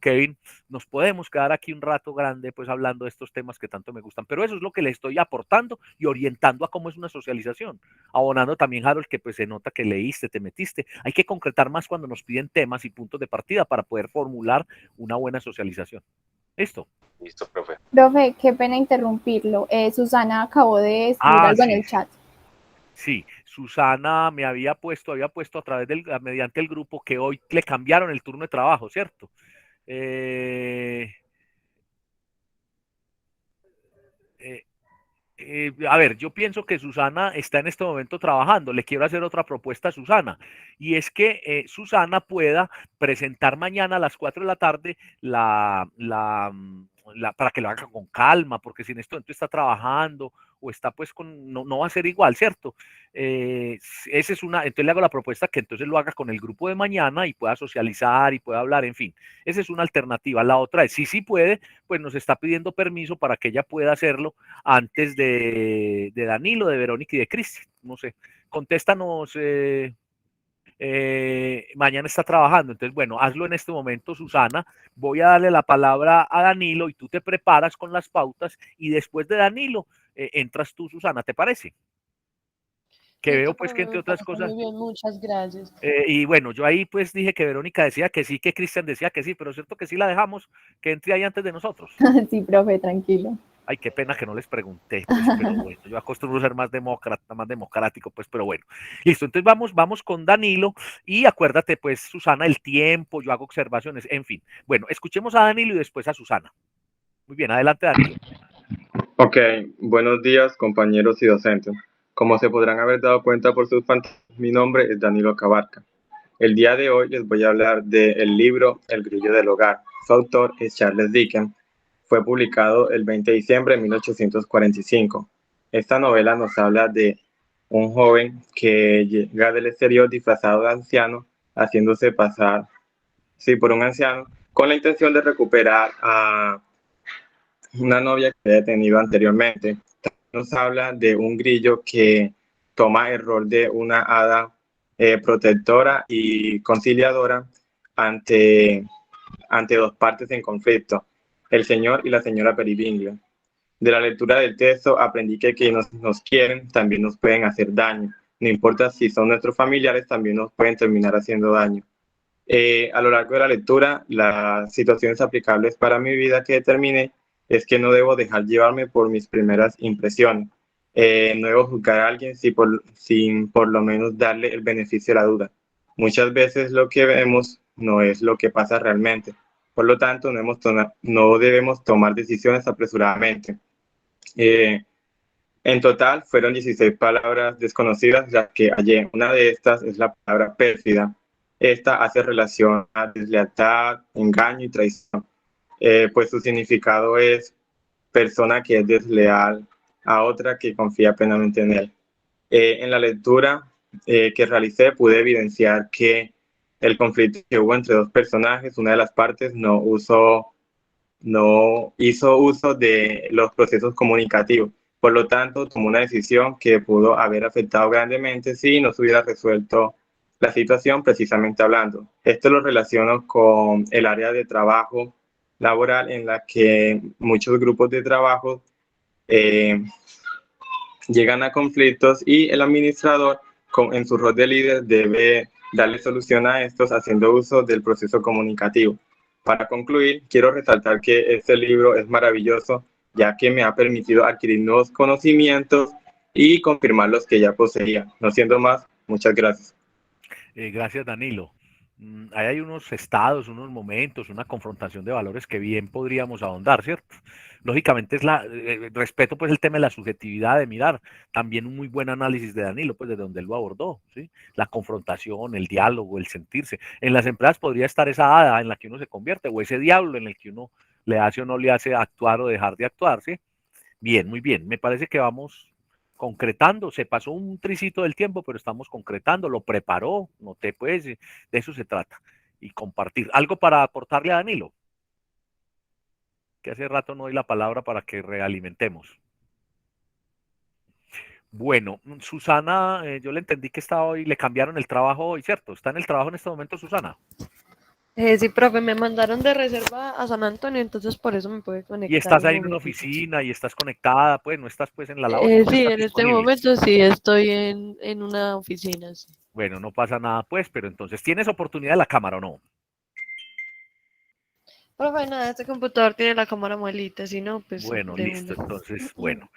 Kevin, nos podemos quedar aquí un rato grande, pues, hablando de estos temas que tanto me gustan. Pero eso es lo que le estoy aportando y orientando a cómo es una socialización. Abonando también, Harold, que pues se nota que leíste, te metiste. Hay que concretar más cuando nos piden temas y puntos de partida para poder formular una buena socialización. ¿Listo? Listo, profe. Profe, qué pena interrumpirlo. Susana acabó de escribir algo en Sí, el chat. sí. Susana me había puesto a través mediante el grupo que hoy le cambiaron el turno de trabajo, ¿cierto? Eh, eh, a ver, yo pienso que Susana está en este momento trabajando. Le quiero hacer otra propuesta a Susana. Y es que Susana pueda presentar mañana a las 4 de la tarde para que lo haga con calma, porque si en este momento está trabajando o está pues no va a ser igual, ¿cierto? Esa es entonces le hago la propuesta que entonces lo haga con el grupo de mañana y pueda socializar y pueda hablar, en fin. Esa es una alternativa. La otra es, si sí puede, pues nos está pidiendo permiso para que ella pueda hacerlo antes de Danilo, de Verónica y de Cristian. No sé, contéstanos. Mañana está trabajando, entonces bueno, hazlo en este momento, Susana. Voy a darle la palabra a Danilo y tú te preparas con las pautas y después de Danilo entras tú, Susana, ¿te parece? Que Listo, veo pues que profe, entre me otras parece cosas, muy bien, muchas gracias. y bueno, yo ahí pues dije que Verónica decía que sí, que Cristian decía que sí, pero es cierto que sí la dejamos que entre ahí antes de nosotros. Sí, profe, tranquilo. Ay, qué pena que no les pregunté, pues, pero bueno, yo acostumbro a ser más demócrata, más democrático, pues, pero bueno. Listo, entonces vamos con Danilo y acuérdate, pues, Susana, el tiempo, yo hago observaciones, en fin. Bueno, escuchemos a Danilo y después a Susana. Muy bien, adelante, Danilo. Ok, buenos días, compañeros y docentes. Como se podrán haber dado cuenta por sus pantallas, mi nombre es Danilo Cabarca. El día de hoy les voy a hablar del libro El grillo del hogar. Su autor es Charles Dickens. Fue publicado el 20 de diciembre de 1845. Esta novela nos habla de un joven que llega del exterior disfrazado de anciano, haciéndose pasar, sí, por un anciano, con la intención de recuperar a una novia que había tenido anteriormente. Nos habla de un grillo que toma el rol de una hada protectora y conciliadora ante dos partes en conflicto, el señor y la señora Perivinglio. De la lectura del texto aprendí que quienes nos quieren también nos pueden hacer daño. No importa si son nuestros familiares, también nos pueden terminar haciendo daño. A lo largo de la lectura, las situaciones aplicables para mi vida que determiné es que no debo dejar llevarme por mis primeras impresiones. No debo juzgar a alguien sin por lo menos darle el beneficio de la duda. Muchas veces lo que vemos no es lo que pasa realmente. Por lo tanto, no debemos tomar decisiones apresuradamente. En total, fueron 16 palabras desconocidas, las que hallé. Una de estas es la palabra pérfida. Esta hace relación a deslealtad, engaño y traición, pues su significado es persona que es desleal a otra que confía plenamente en él. En la lectura que realicé pude evidenciar que el conflicto que hubo entre dos personajes, una de las partes no hizo uso de los procesos comunicativos. Por lo tanto, tomó una decisión que pudo haber afectado grandemente si no se hubiera resuelto la situación precisamente hablando. Esto lo relaciono con el área de trabajo laboral en la que muchos grupos de trabajo llegan a conflictos y el administrador en su rol de líder debe darle solución a estos haciendo uso del proceso comunicativo. Para concluir, quiero resaltar que este libro es maravilloso, ya que me ha permitido adquirir nuevos conocimientos y confirmar los que ya poseía. No siendo más, muchas gracias. Gracias, Danilo. Ahí hay unos estados, unos momentos, una confrontación de valores que bien podríamos ahondar, ¿cierto? Lógicamente respeto pues el tema de la subjetividad de mirar, también un muy buen análisis de Danilo, pues desde donde él lo abordó, ¿sí? La confrontación, el diálogo, el sentirse. En las empresas podría estar esa hada en la que uno se convierte o ese diablo en el que uno le hace o no le hace actuar o dejar de actuar, ¿sí? Bien, muy bien. Me parece que vamos concretando. Se pasó un tricito del tiempo, pero estamos concretando. Lo preparó, noté pues, de eso se trata. Y compartir. ¿Algo para aportarle a Danilo? Que hace rato no doy la palabra para que realimentemos. Bueno, Susana, yo le entendí que estaba hoy, le cambiaron el trabajo hoy, ¿cierto? ¿Está en el trabajo en este momento, Susana? Sí, profe, me mandaron de reserva a San Antonio, entonces por eso me pude Y conectar estás un ahí en una momentito. oficina y estás conectada, pues no estás pues en la labor, sino que Sí, estás en este disponible. momento sí estoy en una oficina. Sí. Bueno, no pasa nada pues, pero entonces, ¿tienes oportunidad de la cámara o no? Profe, nada, este computador tiene la cámara muelita, si no, pues Bueno, de listo. una. Entonces, bueno,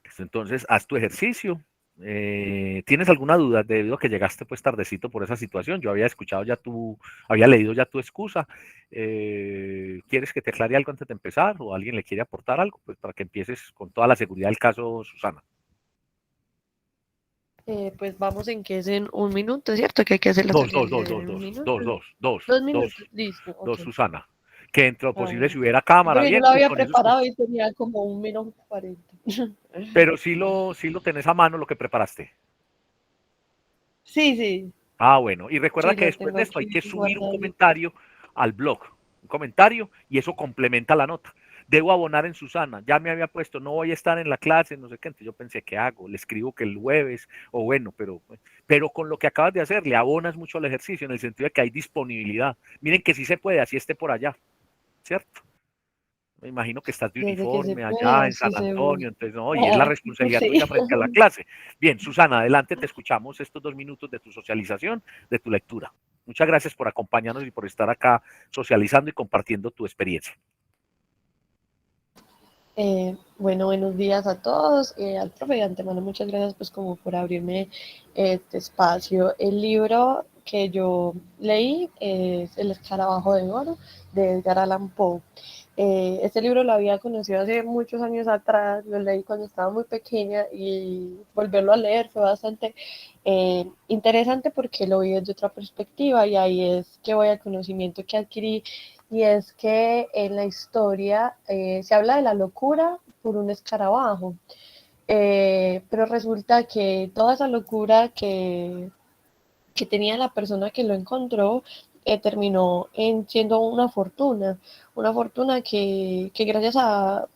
listo, entonces haz tu ejercicio. ¿Tienes alguna duda debido a que llegaste pues tardecito por esa situación? Yo había escuchado ya había leído ya tu excusa. ¿Quieres que te aclare algo antes de empezar o alguien le quiere aportar algo? Pues para que empieces con toda la seguridad del caso, Susana. Pues vamos en que es en un minuto, ¿cierto? Que hay que hacer la Dos, dos, dos, socialización dos, en un dos, minuto. dos, dos, dos, Dos dos, minutos, listo, ok. dos, Susana. Que dentro de lo Ah, posible si hubiera cámara, porque yo bien, lo pues había con eso es preparado y tenía como 1 minuto 40. pero sí lo tenés a mano lo que preparaste. Sí, sí, Ah, bueno, y recuerda sí, que lo después tengo de esto hay aquí que subir un guardado. comentario al blog, un comentario, y eso complementa la nota. Debo abonar en Susana, ya me había puesto, no voy a estar en la clase, no sé qué, entonces yo pensé, ¿qué hago? Le escribo que el jueves, o bueno, pero con lo que acabas de hacer, le abonas mucho al ejercicio, en el sentido de que hay disponibilidad. Miren que sí se puede, así esté por allá, ¿cierto? Me imagino que estás de Desde que se uniforme allá pueda, en San sí se Antonio, busca. entonces no, y es la responsabilidad Sí. tuya frente a la clase. Bien, Susana, adelante, te escuchamos estos 2 minutos de tu socialización, de tu lectura. Muchas gracias por acompañarnos y por estar acá socializando y compartiendo tu experiencia. Bueno, buenos días a todos. Al profe de antemano, muchas gracias pues como por abrirme este espacio. El libro que yo leí es El escarabajo de oro de Edgar Allan Poe. Este libro lo había conocido hace muchos años atrás, lo leí cuando estaba muy pequeña y volverlo a leer fue bastante interesante porque lo vi desde otra perspectiva y ahí es que voy al conocimiento que adquirí y es que en la historia se habla de la locura por un escarabajo, pero resulta que toda esa locura que tenía la persona que lo encontró terminó en siendo una fortuna que gracias a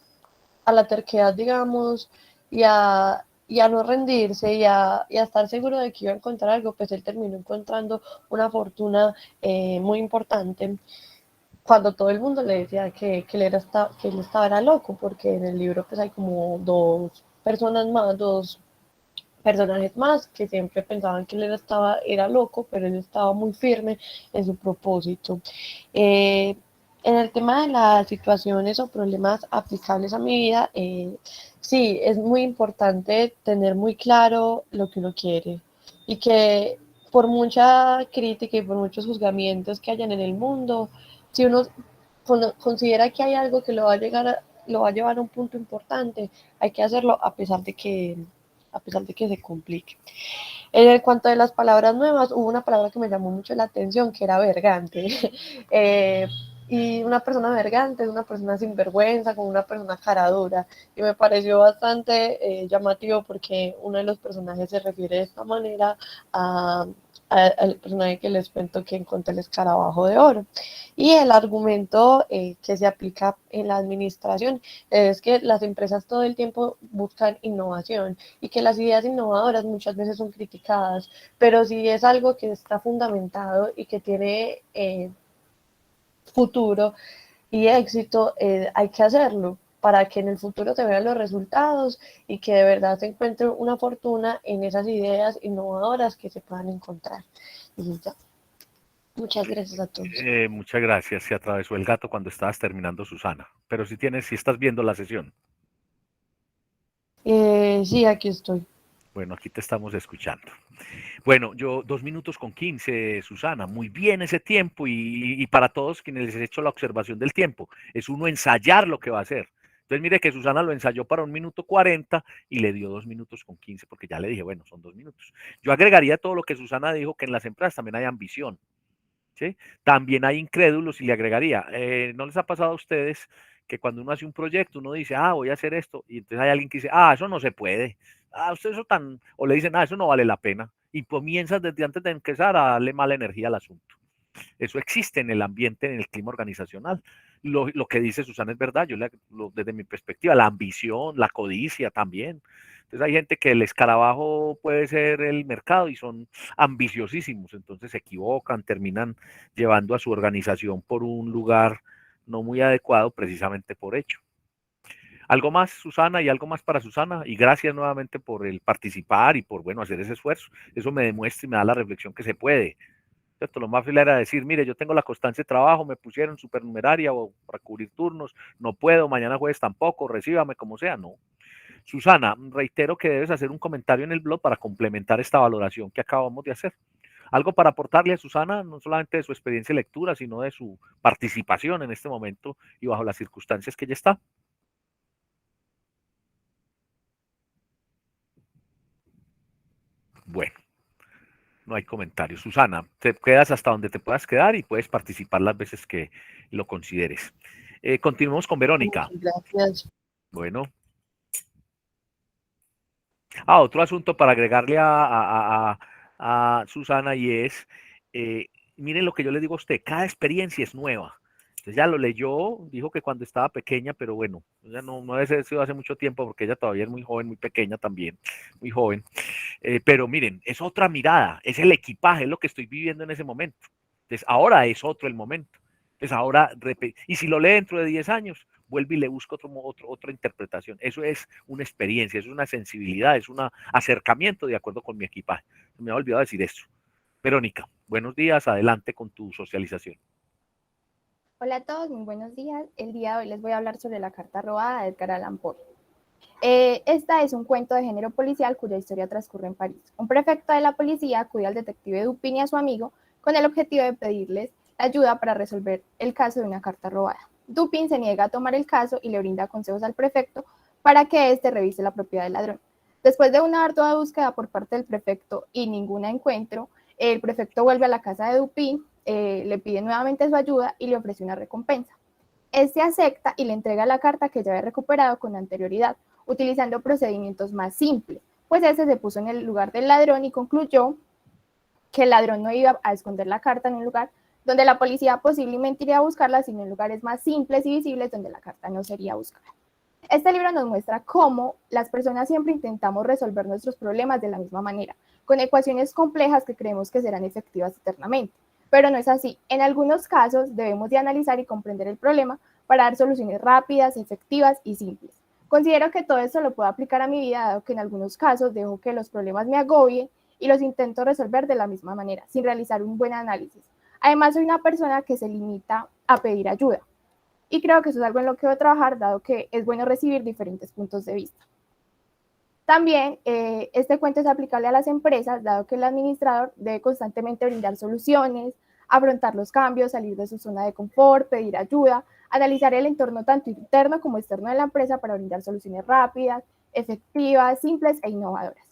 la terquedad, digamos, y a no rendirse y a estar seguro de que iba a encontrar algo, pues él terminó encontrando una fortuna muy importante cuando todo el mundo le decía que él estaba era loco, porque en el libro pues hay como dos personajes más que siempre pensaban que era loco, pero él estaba muy firme en su propósito. Eh, en el tema de las situaciones o problemas aplicables a mi vida, sí, es muy importante tener muy claro lo que uno quiere y que por mucha crítica y por muchos juzgamientos que hayan en el mundo, si uno considera que hay algo que lo va a llevar a un punto importante, hay que hacerlo a pesar de que se complique. En cuanto a las palabras nuevas, hubo una palabra que me llamó mucho la atención, que era vergante. eh, y una persona vergante es una persona sin vergüenza, como una persona cara dura. Y me pareció bastante llamativo porque uno de los personajes se refiere de esta manera al personaje que les cuento que encontré el escarabajo de oro. Y el argumento que se aplica en la administración es que las empresas todo el tiempo buscan innovación y que las ideas innovadoras muchas veces son criticadas, pero si es algo que está fundamentado y que tiene futuro y éxito, hay que hacerlo para que en el futuro se vean los resultados y que de verdad se encuentre una fortuna en esas ideas innovadoras que se puedan encontrar. Y ya. Muchas gracias a todos. Muchas gracias. Se atravesó el gato cuando estabas terminando, Susana. Pero si estás viendo la sesión. Sí, aquí estoy. Bueno, aquí te estamos escuchando. Bueno, yo 2 minutos con 15, Susana, muy bien ese tiempo y para todos quienes les he hecho la observación del tiempo, es uno ensayar lo que va a hacer. Entonces mire que Susana lo ensayó para 1 minuto 40 y le dio 2 minutos con 15 porque ya le dije, bueno, son 2 minutos. Yo agregaría todo lo que Susana dijo, que en las empresas también hay ambición, ¿sí? También hay incrédulos y le agregaría, ¿no les ha pasado a ustedes que cuando uno hace un proyecto, uno dice, voy a hacer esto, y entonces hay alguien que dice, eso no se puede, usted eso tan, o le dicen, eso no vale la pena, y comienzas desde antes de empezar a darle mala energía al asunto. Eso existe en el ambiente, en el clima organizacional. Lo que dice Susana es verdad, desde mi perspectiva, la ambición, la codicia también. Entonces hay gente que el escarabajo puede ser el mercado y son ambiciosísimos, entonces se equivocan, terminan llevando a su organización por un lugar no muy adecuado precisamente por ello. ¿Algo más, Susana, y algo más para Susana? Y gracias nuevamente por el participar y por, bueno, hacer ese esfuerzo. Eso me demuestra y me da la reflexión que se puede. ¿Cierto? Lo más fácil era decir, mire, yo tengo la constancia de trabajo, me pusieron supernumeraria o para cubrir turnos, no puedo, mañana jueves tampoco, recíbame como sea, no. Susana, reitero que debes hacer un comentario en el blog para complementar esta valoración que acabamos de hacer. Algo para aportarle a Susana, no solamente de su experiencia de lectura, sino de su participación en este momento y bajo las circunstancias que ella está. Bueno, no hay comentarios. Susana, te quedas hasta donde te puedas quedar y puedes participar las veces que lo consideres. Continuemos con Verónica. Muchas gracias. Bueno. Otro asunto para agregarle a Susana y es, miren lo que yo le digo a usted, cada experiencia es nueva. Entonces ya lo leyó, dijo que cuando estaba pequeña, pero bueno, ya no debe sido hace mucho tiempo porque ella todavía es muy joven, muy pequeña también, muy joven. Pero miren, es otra mirada, es el equipaje, es lo que estoy viviendo en ese momento. Entonces ahora es otro el momento. Entonces ahora, y si lo lee dentro de 10 años, vuelve y le busca otra interpretación. Eso es una experiencia, es una sensibilidad, es un acercamiento de acuerdo con mi equipaje. Me ha olvidado decir eso. Verónica, buenos días, adelante con tu socialización. Hola a todos, muy buenos días. El día de hoy les voy a hablar sobre La carta robada de Edgar Allan Poe. Esta es un cuento de género policial cuya historia transcurre en París. Un prefecto de la policía acude al detective Dupin y a su amigo con el objetivo de pedirles ayuda para resolver el caso de una carta robada. Dupin se niega a tomar el caso y le brinda consejos al prefecto para que éste revise la propiedad del ladrón. Después de una ardua búsqueda por parte del prefecto y ningún encuentro, el prefecto vuelve a la casa de Dupin, le pide nuevamente su ayuda y le ofrece una recompensa. Este acepta y le entrega la carta que ya había recuperado con anterioridad, utilizando procedimientos más simples, pues ese se puso en el lugar del ladrón y concluyó que el ladrón no iba a esconder la carta en un lugar donde la policía posiblemente iría a buscarla, sino en lugares más simples y visibles donde la carta no sería buscada. Este libro nos muestra cómo las personas siempre intentamos resolver nuestros problemas de la misma manera, con ecuaciones complejas que creemos que serán efectivas eternamente. Pero no es así. En algunos casos debemos de analizar y comprender el problema para dar soluciones rápidas, efectivas y simples. Considero que todo esto lo puedo aplicar a mi vida, dado que en algunos casos dejo que los problemas me agobien y los intento resolver de la misma manera, sin realizar un buen análisis. Además, soy una persona que se limita a pedir ayuda. Y creo que eso es algo en lo que voy a trabajar, dado que es bueno recibir diferentes puntos de vista. También este cuento es aplicable a las empresas, dado que el administrador debe constantemente brindar soluciones, afrontar los cambios, salir de su zona de confort, pedir ayuda, analizar el entorno tanto interno como externo de la empresa para brindar soluciones rápidas, efectivas, simples e innovadoras.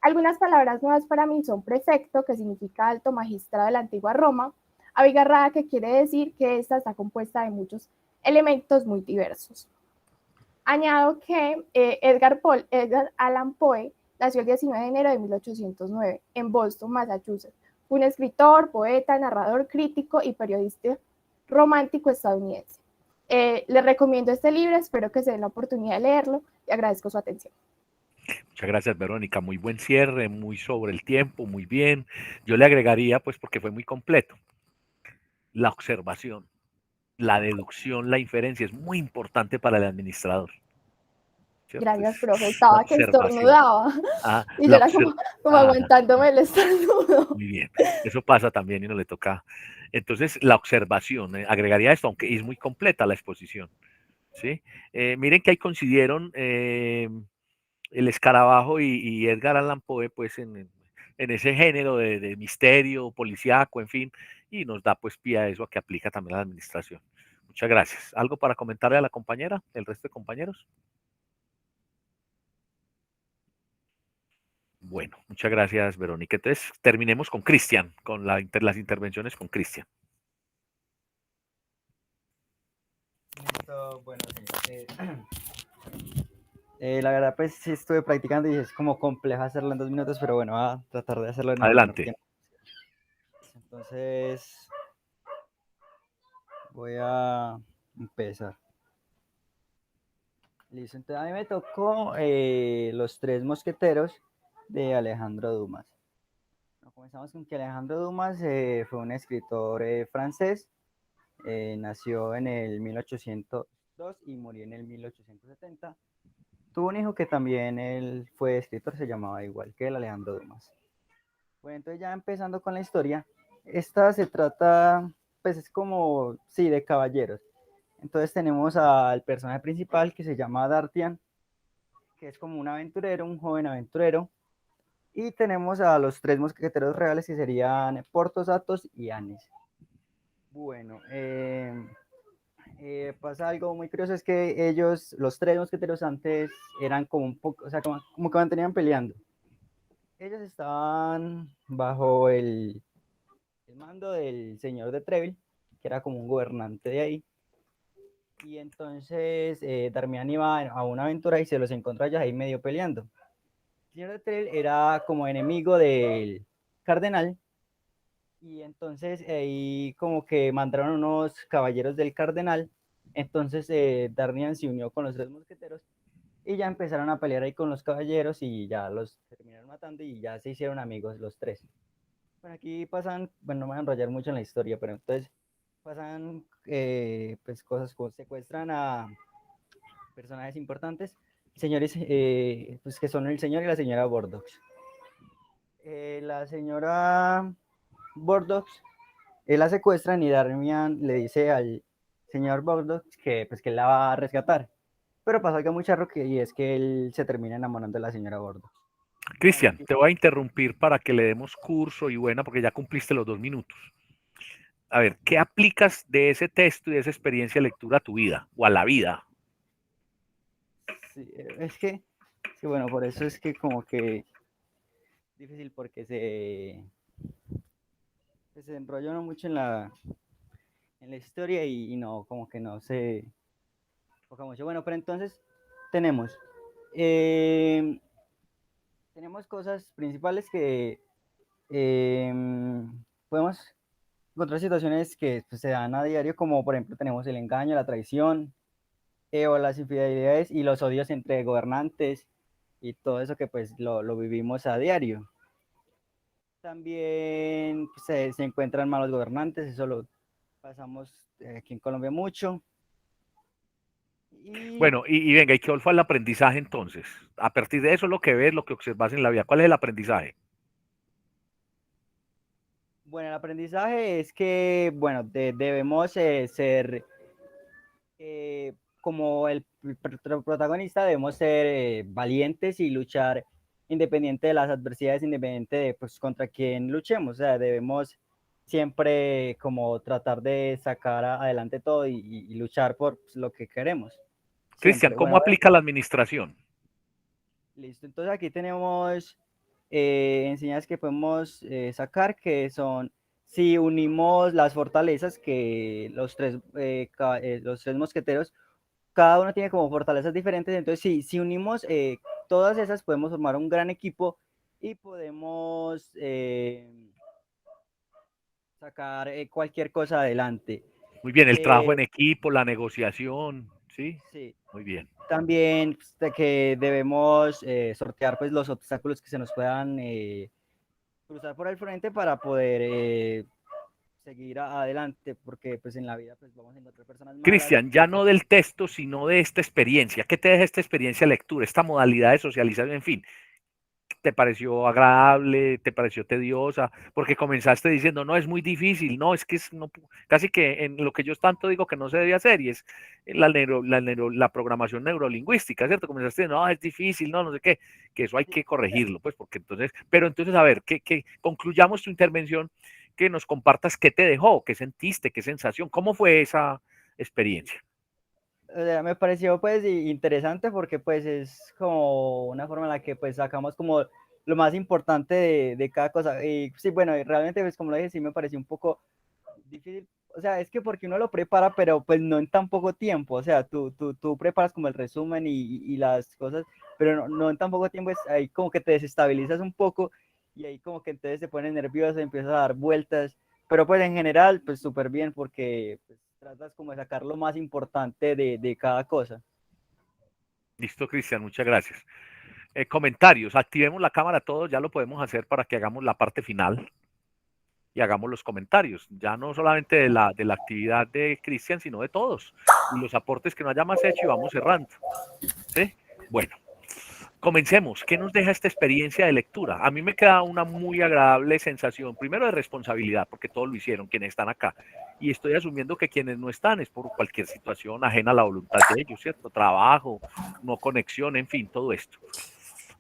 Algunas palabras nuevas para mí son prefecto, que significa alto magistrado de la antigua Roma, abigarrada, que quiere decir que esta está compuesta de muchos elementos muy diversos. Añado que Edgar Allan Poe nació el 19 de enero de 1809 en Boston, Massachusetts. Fue un escritor, poeta, narrador, crítico y periodista romántico estadounidense. Les recomiendo este libro, espero que se den la oportunidad de leerlo y agradezco su atención. Muchas gracias, Verónica. Muy buen cierre, muy sobre el tiempo, muy bien. Yo le agregaría, pues, porque fue muy completo, la observación, la deducción, la inferencia es muy importante para el administrador. ¿cierto? Gracias, profe. La Estaba que observación. estornudaba. Ah, Y yo la era como Ah, aguantándome el estornudo. muy bien, eso pasa también y no le toca. Entonces, la observación, agregaría esto, aunque es muy completa la exposición, ¿sí? Miren que ahí coincidieron el escarabajo y Edgar Allan Poe, pues, en ese género de misterio, policíaco, en fin, y nos da, pues, pie a eso, a que aplica también a la administración. Muchas gracias. ¿Algo para comentarle a la compañera, el resto de compañeros? Bueno, muchas gracias, Verónica. Entonces, terminemos con Cristian, con las intervenciones con Cristian. Listo, bueno, sí. La verdad, pues sí estuve practicando y es como complejo hacerlo en 2 minutos, pero bueno, voy a tratar de hacerlo en el menor Adelante. tiempo. Entonces, voy a empezar. Listo, entonces a mí me tocó Los Tres Mosqueteros de Alejandro Dumas. Comenzamos con que Alejandro Dumas fue un escritor francés. Nació en el 1802 y murió en el 1870. Tuvo un hijo que también él fue escritor, se llamaba igual que el Alejandro Dumas. Bueno, entonces ya empezando con la historia, esta se trata, pues es como, sí, de caballeros. Entonces tenemos al personaje principal que se llama D'Artagnan, que es como un aventurero, un joven aventurero. Y tenemos a los tres mosqueteros reales que serían Porthos, Athos y Aramis. Bueno, pasa algo muy curioso, es que ellos, los tres mosqueteros antes, eran como un poco, o sea, como que mantenían peleando. Ellos estaban bajo el mando del señor de Treville, que era como un gobernante de ahí. Y entonces D'Artagnan iba a una aventura y se los encontró ellos ahí medio peleando. El señor de Treville era como enemigo del cardenal. Y entonces ahí como que mandaron unos caballeros del cardenal. Entonces D'Artagnan se unió con los tres mosqueteros y ya empezaron a pelear ahí con los caballeros y ya los terminaron matando y ya se hicieron amigos los tres. Bueno, aquí pasan, bueno, no me voy a enrollar mucho en la historia, pero entonces pasan pues cosas como secuestran a personajes importantes, señores, pues que son el señor y la señora Bordox. La señora Bordox, la secuestran y D'Artagnan le dice al señor Bordox que pues que él la va a rescatar. Pero pasa algo muy charro y es que él se termina enamorando de la señora Bordox. Cristian, te voy a interrumpir para que le demos curso y buena, porque ya cumpliste los 2 minutos. A ver, ¿qué aplicas de ese texto y de esa experiencia de lectura a tu vida o a la vida? Sí, es que, sí, bueno, por eso es que como que difícil porque se enrolla uno mucho en la historia y no, como que no se enfoca mucho. Bueno, pero entonces tenemos, eh, tenemos cosas principales que podemos encontrar situaciones que pues, se dan a diario, como por ejemplo tenemos el engaño, la traición, o las infidelidades y los odios entre gobernantes y todo eso que pues lo vivimos a diario. También pues, se encuentran malos gobernantes, eso lo pasamos aquí en Colombia mucho. Y Bueno, y venga, ¿y qué fue el aprendizaje entonces? A partir de eso, lo que ves, lo que observas en la vida, ¿cuál es el aprendizaje? bueno, el aprendizaje es que, bueno, debemos ser como el protagonista, debemos ser valientes y luchar independiente de las adversidades, independiente de pues, contra quién luchemos. O sea, debemos siempre como tratar de sacar adelante todo y luchar por pues, lo que queremos. Cristian, Siempre. ¿cómo Bueno, aplica la administración? listo. Entonces aquí tenemos enseñanzas que podemos sacar que son si unimos las fortalezas que los tres mosqueteros cada uno tiene como fortalezas diferentes, entonces si unimos todas esas podemos formar un gran equipo y podemos sacar cualquier cosa adelante. Muy bien, el trabajo Eh, en equipo, la negociación, ¿sí? sí. Muy bien. También pues, de que debemos sortear pues, los obstáculos que se nos puedan cruzar por el frente para poder seguir adelante, porque pues en la vida pues vamos a encontrar personas malas. Cristian, ya no del texto, sino de esta experiencia. ¿Qué te deja esta experiencia de lectura, esta modalidad de socialización, en fin? ¿Te pareció agradable? ¿Te pareció tediosa? Porque comenzaste diciendo, no, es muy difícil, no, es que es no, casi que en lo que yo tanto digo que no se debe hacer, y es la programación neurolingüística, ¿cierto? Comenzaste diciendo, no, es difícil, no, no sé qué, que eso hay que corregirlo, pues, porque entonces, pero entonces, a ver, que concluyamos tu intervención, que nos compartas qué te dejó, qué sentiste, qué sensación, cómo fue esa experiencia. O sea, me pareció pues interesante porque pues es como una forma en la que pues sacamos como lo más importante de cada cosa. Y sí, bueno, y realmente pues como lo dije, sí me pareció un poco difícil. O sea, es que porque uno lo prepara, pero pues no en tan poco tiempo. O sea, tú preparas como el resumen y las cosas, pero no en tan poco tiempo, es ahí como que te desestabilizas un poco y ahí como que entonces te pones nervioso, empiezas a dar vueltas. Pero pues en general, pues súper bien porque pues, tratas como de sacar lo más importante de cada cosa. Listo, Cristian, muchas gracias. Comentarios, activemos la cámara todos, ya lo podemos hacer para que hagamos la parte final y hagamos los comentarios, ya no solamente de la actividad de Cristian, sino de todos, y los aportes que no hayamos hecho y vamos cerrando. ¿Sí? Bueno, comencemos. ¿Qué nos deja esta experiencia de lectura? A mí me queda una muy agradable sensación, primero de responsabilidad, porque todos lo hicieron, quienes están acá, y estoy asumiendo que quienes no están es por cualquier situación ajena a la voluntad de ellos, ¿cierto? Trabajo, no conexión, en fin, todo esto.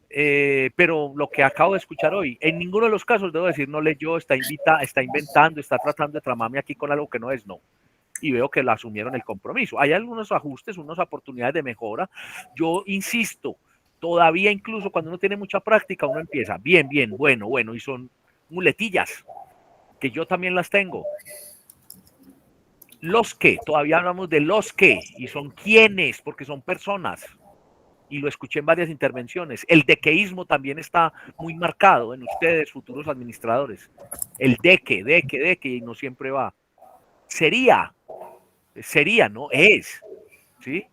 Pero lo que acabo de escuchar hoy, en ninguno de los casos debo decir no leyó, está inventando, está tratando de tramarme aquí con algo que no es, no. Y veo que lo asumieron el compromiso. Hay algunos ajustes, unas oportunidades de mejora. Yo insisto, todavía incluso cuando uno tiene mucha práctica, uno empieza bien, bien, bueno, bueno, y son muletillas, que yo también las tengo. Los que, todavía hablamos de los que, y son quienes, porque son personas. Y lo escuché en varias intervenciones. El dequeísmo también está muy marcado en ustedes, futuros administradores. El de que, y no siempre va. Sería, no es, ¿sí?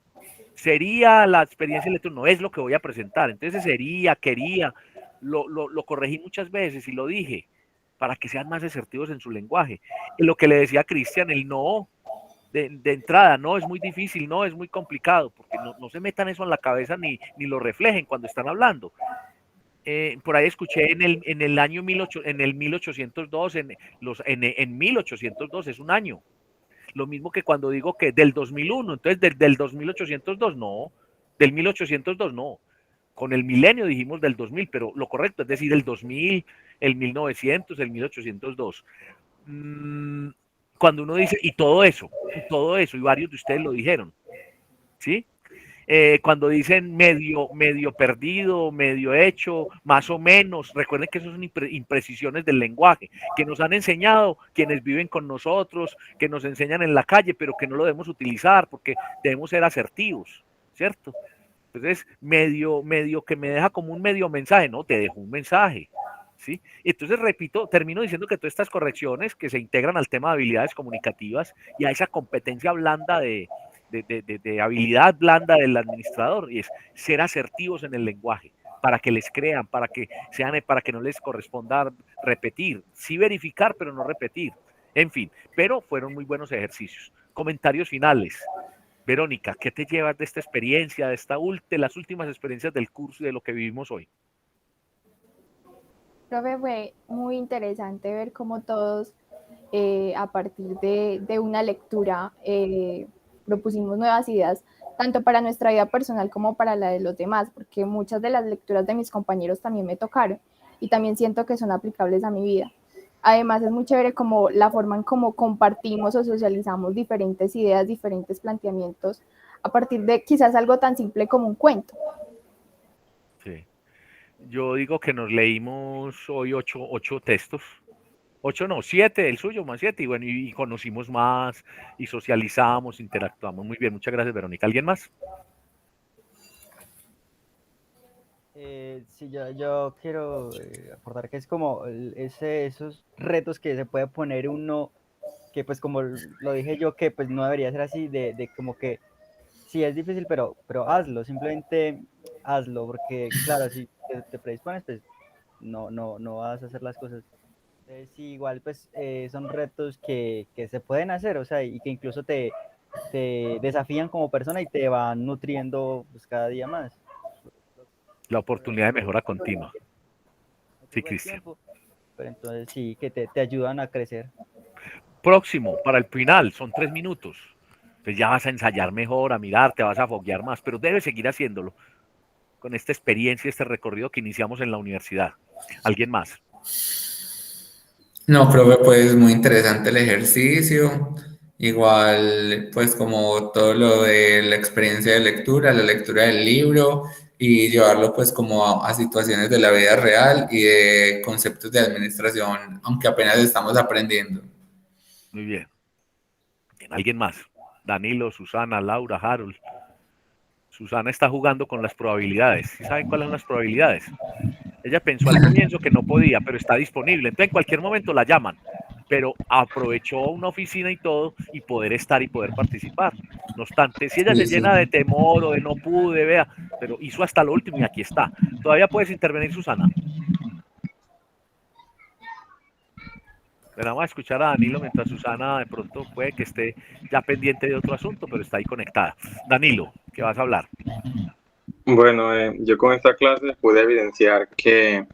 Sería la experiencia electrónica, no es lo que voy a presentar. Entonces sería, quería, lo corregí muchas veces y lo dije, para que sean más asertivos en su lenguaje. Y lo que le decía a Cristian, el no, de entrada, no, es muy difícil, no, es muy complicado, porque no se metan eso en la cabeza ni lo reflejen cuando están hablando. Por ahí escuché en el año 1802, en 1802 es un año. Lo mismo que cuando digo que del 2001, entonces del 2802 no, del 1802 no. Con el milenio dijimos del 2000, pero lo correcto es decir el 2000, el 1900, el 1802. Cuando uno dice, y todo eso, y varios de ustedes lo dijeron, ¿sí? Cuando dicen medio perdido, medio hecho, más o menos, recuerden que eso son imprecisiones del lenguaje, que nos han enseñado quienes viven con nosotros, que nos enseñan en la calle, pero que no lo debemos utilizar porque debemos ser asertivos, ¿cierto? Entonces, medio que me deja como un medio mensaje, no, te dejo un mensaje, ¿sí? Y entonces, repito, termino diciendo que todas estas correcciones que se integran al tema de habilidades comunicativas y a esa competencia blanda de habilidad blanda del administrador, y es ser asertivos en el lenguaje, para que les crean, para que no les corresponda repetir, sí verificar, pero no repetir, en fin, pero fueron muy buenos ejercicios. Comentarios finales. Verónica, ¿qué te llevas de esta experiencia, de las últimas experiencias del curso y de lo que vivimos hoy? Profe, fue muy interesante ver cómo todos, a partir de una lectura, propusimos nuevas ideas, tanto para nuestra vida personal como para la de los demás, porque muchas de las lecturas de mis compañeros también me tocaron y también siento que son aplicables a mi vida. Además, es muy chévere como la forma en cómo compartimos o socializamos diferentes ideas, diferentes planteamientos, a partir de quizás algo tan simple como un cuento. Sí. Yo digo que nos leímos hoy 8 textos. 8 no, 7, el suyo más 7, y bueno, y conocimos más, y socializamos, interactuamos. Muy bien, muchas gracias, Verónica. ¿Alguien más? Sí, yo quiero aportar que es como esos retos que se puede poner uno, que pues como lo dije yo, que pues no debería ser así, de como que sí es difícil, pero hazlo, simplemente hazlo, porque claro, si te predispones, pues no vas a hacer las cosas Sí, igual pues son retos que se pueden hacer, o sea, y que incluso te desafían como persona y te van nutriendo pues, cada día más. La oportunidad de mejora continua. No Sí, todo el Cristian. tiempo, pero entonces sí, que te ayudan a crecer. Próximo, para el final, son 3 minutos. Pues ya vas a ensayar mejor, a mirar, te vas a foguear más, pero debes seguir haciéndolo con esta experiencia, este recorrido que iniciamos en la universidad. ¿Alguien más? No, profe, pues muy interesante el ejercicio. Igual, pues como todo lo de la experiencia de lectura, la lectura del libro y llevarlo pues como a situaciones de la vida real y de conceptos de administración, aunque apenas estamos aprendiendo. Muy bien. ¿Alguien más? Danilo, Susana, Laura, Harold. Susana está jugando con las probabilidades. ¿Sí saben cuáles son las probabilidades? Ella pensó al comienzo que no podía, pero está disponible. Entonces, en cualquier momento la llaman, pero aprovechó una oficina y todo y poder estar y poder participar. No obstante, si ella se Sí, sí. llena de temor o de no pude, vea, pero hizo hasta lo último y aquí está. Todavía puedes intervenir, Susana. Pero vamos a escuchar a Danilo mientras Susana de pronto puede que esté ya pendiente de otro asunto, pero está ahí conectada. Danilo, ¿qué vas a hablar? Bueno, yo con esta clase pude evidenciar que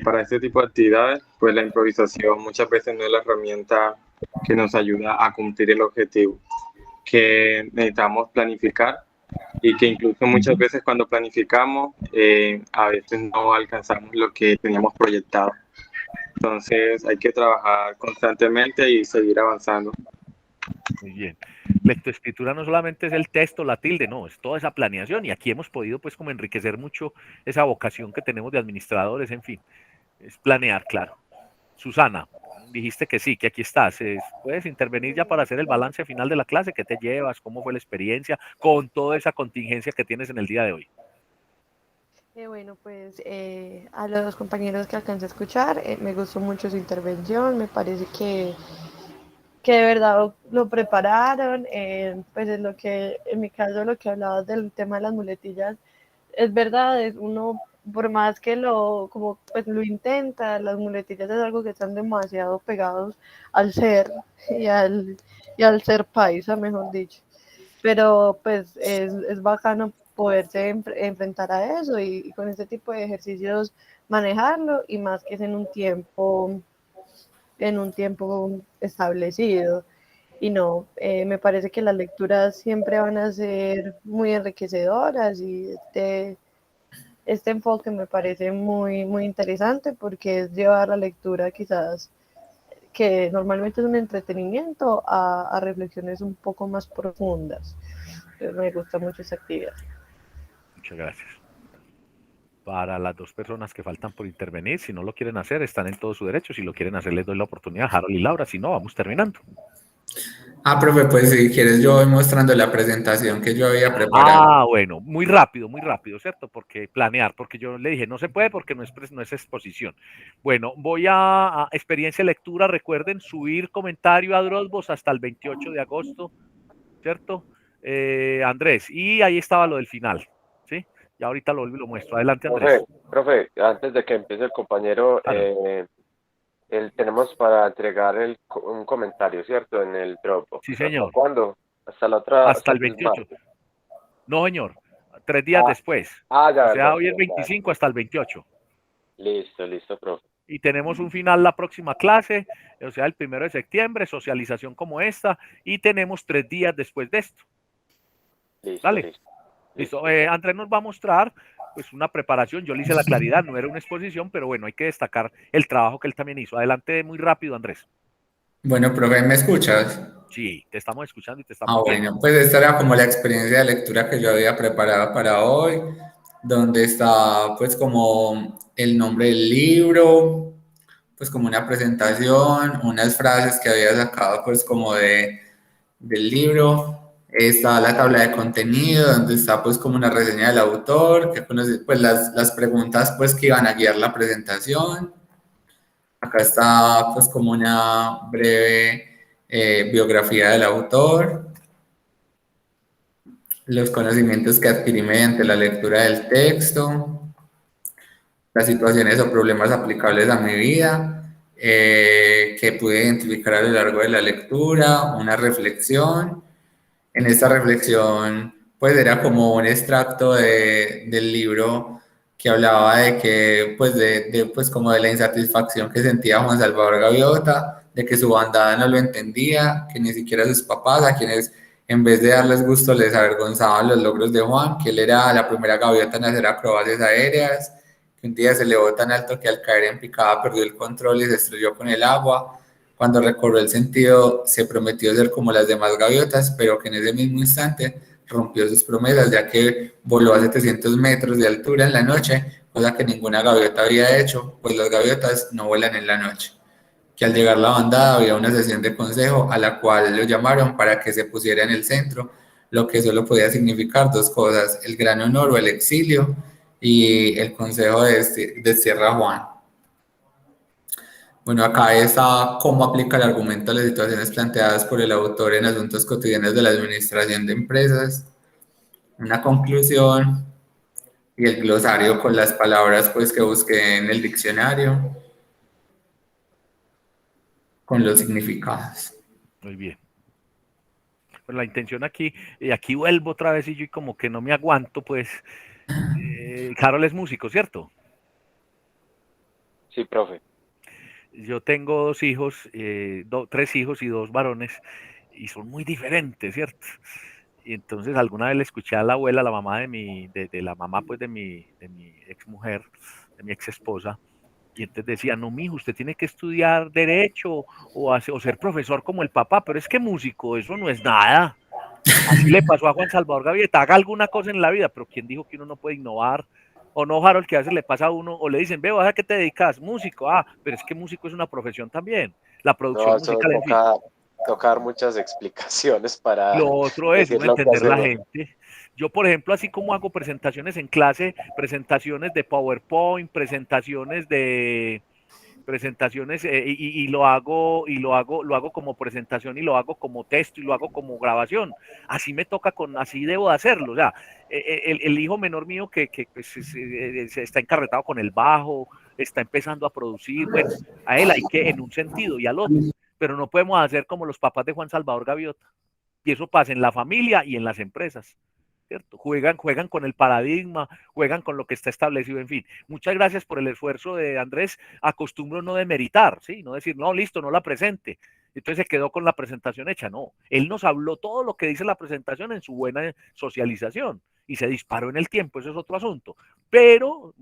para este tipo de actividades, pues la improvisación muchas veces no es la herramienta que nos ayuda a cumplir el objetivo, que necesitamos planificar y que incluso muchas veces cuando planificamos, a veces no alcanzamos lo que teníamos proyectado. Entonces hay que trabajar constantemente y seguir avanzando. Muy bien. Lectoescritura no solamente es el texto, la tilde, no, es toda esa planeación y aquí hemos podido pues como enriquecer mucho esa vocación que tenemos de administradores, en fin, es planear, claro. Susana, dijiste que sí, que aquí estás. Puedes intervenir ya para hacer el balance final de la clase, qué te llevas, cómo fue la experiencia, con toda esa contingencia que tienes en el día de hoy. Bueno, pues a los compañeros que alcancé a escuchar, me gustó mucho su intervención, me parece que de verdad lo prepararon, pues es lo que, en mi caso, lo que hablabas del tema de las muletillas, es verdad, es uno, por más que como, pues lo intenta, las muletillas es algo que están demasiado pegados al ser y al ser paisa, mejor dicho. Pero pues es bacano poderse enfrentar a eso y con este tipo de ejercicios manejarlo y más que es en un tiempo establecido. Y no, me parece que las lecturas siempre van a ser muy enriquecedoras y este enfoque me parece muy interesante porque es llevar la lectura quizás que normalmente es un entretenimiento a reflexiones un poco más profundas. Entonces me gusta mucho esa actividad. Muchas gracias. Para las dos personas que faltan por intervenir, si no lo quieren hacer, están en todo su derecho. Si lo quieren hacer, les doy la oportunidad. Harold y Laura, si no, vamos terminando. Profe, pues si quieres yo voy mostrando la presentación que yo había preparado. Bueno, muy rápido, ¿cierto? Porque planear, porque yo le dije, no se puede porque no es exposición. Bueno, voy a experiencia de lectura, recuerden subir comentario a Dropbox hasta el 28 de agosto, ¿cierto? Andrés, y ahí estaba lo del final, ¿sí? Ya ahorita lo vuelvo y lo muestro. Adelante, Andrés. Profe, antes de que empiece el compañero, Claro. tenemos para entregar un comentario, ¿cierto? En el Dropbox. Sí, ¿Hasta señor. cuándo? Hasta la otra, Hasta hasta el el 28. martes. No, señor. 3 días después. Ya, O sea, verdad, hoy es verdad. 25 hasta el 28. Listo, profe. Y tenemos un final la próxima clase, o sea, el 1 de septiembre, socialización como esta, y tenemos 3 días después de esto. ¿Vale? Listo. Andrés nos va a mostrar pues una preparación, yo le hice la claridad, no era una exposición, pero bueno, hay que destacar el trabajo que él también hizo. Adelante muy rápido, Andrés. Bueno, profe, ¿me escuchas? Sí, te estamos escuchando y te estamos viendo. Bueno, pues esta era como la experiencia de lectura que yo había preparado para hoy, donde está pues como el nombre del libro, pues como una presentación, unas frases que había sacado pues como del libro. Está la tabla de contenido, donde está pues como una reseña del autor, que conoce pues las preguntas pues que iban a guiar la presentación. Acá está pues como una breve biografía del autor, los conocimientos que adquirí mediante la lectura del texto, las situaciones o problemas aplicables a mi vida que pude identificar a lo largo de la lectura, una reflexión. En esta reflexión, pues era como un extracto del libro que hablaba de que, pues, pues como de la insatisfacción que sentía Juan Salvador Gaviota, de que su bandada no lo entendía, que ni siquiera sus papás, a quienes en vez de darles gusto les avergonzaban los logros de Juan, que él era la primera gaviota en hacer acrobacias aéreas, que un día se elevó tan alto que al caer en picada perdió el control y se estrelló con el agua. Cuando recobró el sentido, se prometió ser como las demás gaviotas, pero que en ese mismo instante rompió sus promesas, ya que voló a 700 metros de altura en la noche, cosa que ninguna gaviota había hecho, pues las gaviotas no vuelan en la noche. Que al llegar la bandada había una sesión de consejo a la cual lo llamaron para que se pusiera en el centro, lo que solo podía significar dos cosas: el gran honor o el exilio, y el consejo de Sierra Juan. Bueno, acá está cómo aplica el argumento a las situaciones planteadas por el autor en Asuntos Cotidianos de la Administración de Empresas, una conclusión y el glosario con las palabras pues que busqué en el diccionario, con los significados. Muy bien. Pues la intención aquí, y aquí vuelvo otra vez y yo como que no me aguanto, pues, Harold es músico, ¿cierto? Sí, profe. Yo tengo 2 hijos, 3 hijos y 2 varones, y son muy diferentes, ¿cierto? Y entonces alguna vez le escuché a la abuela, la mamá de la mamá pues de mi ex mujer, de mi ex esposa, y entonces decía, no, mijo, usted tiene que estudiar derecho o ser profesor como el papá, pero es que músico, eso no es nada. Así le pasó a Juan Salvador Gaviota, haga alguna cosa en la vida, pero ¿quién dijo que uno no puede innovar? O no, Harold, que a veces le pasa a uno, o le dicen, veo, ¿a qué te dedicas? Músico, pero es que músico es una profesión también, la producción No, eso musical en fin. toca dar muchas explicaciones para Lo otro es decir uno lo que entender la hacemos. gente. Yo, por ejemplo, así como hago presentaciones en clase, presentaciones de PowerPoint, presentaciones y lo hago como presentación y lo hago como texto y lo hago como grabación. Así me toca así debo de hacerlo. O sea, el hijo menor mío que pues, está encarretado con el bajo, está empezando a producir, bueno, a él hay que en un sentido y al otro, pero no podemos hacer como los papás de Juan Salvador Gaviota. Y eso pasa en la familia y en las empresas. ¿Cierto? Juegan con el paradigma, juegan con lo que está establecido, en fin. Muchas gracias por el esfuerzo de Andrés. Acostumbro no demeritar, ¿sí? No decir, no, listo, no la presente. Entonces se quedó con la presentación hecha. No, él nos habló todo lo que dice la presentación en su buena socialización y se disparó en el tiempo, eso es otro asunto. Pero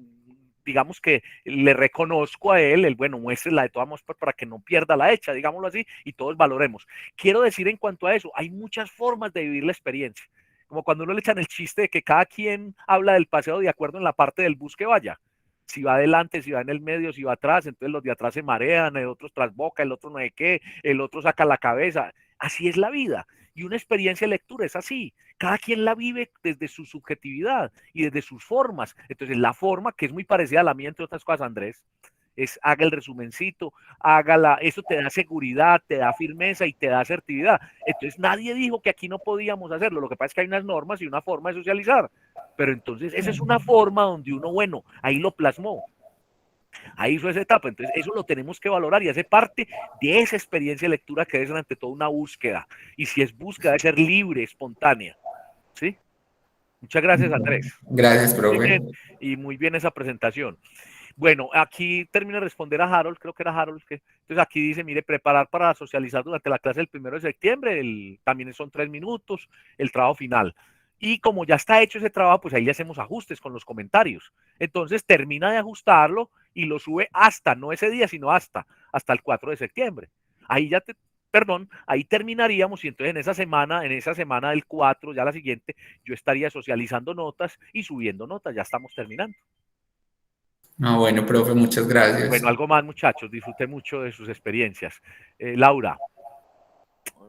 digamos que le reconozco a él, bueno, muéstrela de todas maneras para que no pierda la hecha, digámoslo así, y todos valoremos. Quiero decir en cuanto a eso, hay muchas formas de vivir la experiencia. Como cuando uno le echan el chiste de que cada quien habla del paseo de acuerdo en la parte del bus que vaya. Si va adelante, si va en el medio, si va atrás, entonces los de atrás se marean, el otro trasboca, el otro no sé qué, el otro saca la cabeza. Así es la vida. Y una experiencia de lectura es así. Cada quien la vive desde su subjetividad y desde sus formas. Entonces, la forma, que es muy parecida a la mía, entre otras cosas, Andrés, es haga el resumencito, hágala, eso te da seguridad, te da firmeza y te da asertividad. Entonces nadie dijo que aquí no podíamos hacerlo, lo que pasa es que hay unas normas y una forma de socializar, pero entonces esa es una forma donde uno, bueno, ahí lo plasmó, ahí hizo esa etapa, entonces eso lo tenemos que valorar y hace parte de esa experiencia de lectura que es ante todo una búsqueda, y si es búsqueda de ser libre, espontánea, ¿sí? Muchas gracias, Andrés. Gracias, profe. Y muy bien esa presentación. Bueno, aquí termino de responder a Harold, creo que era Harold. Entonces aquí dice, mire, preparar para socializar durante la clase del 1 de septiembre, también son 3 minutos, el trabajo final. Y como ya está hecho ese trabajo, pues ahí le hacemos ajustes con los comentarios. Entonces termina de ajustarlo y lo sube hasta, no ese día, sino hasta el 4 de septiembre. Ahí ya ahí terminaríamos y entonces en esa semana del 4, ya la siguiente, yo estaría socializando notas y subiendo notas, ya estamos terminando. Bueno, profe, muchas gracias. Bueno, algo más, muchachos, disfruté mucho de sus experiencias. Laura,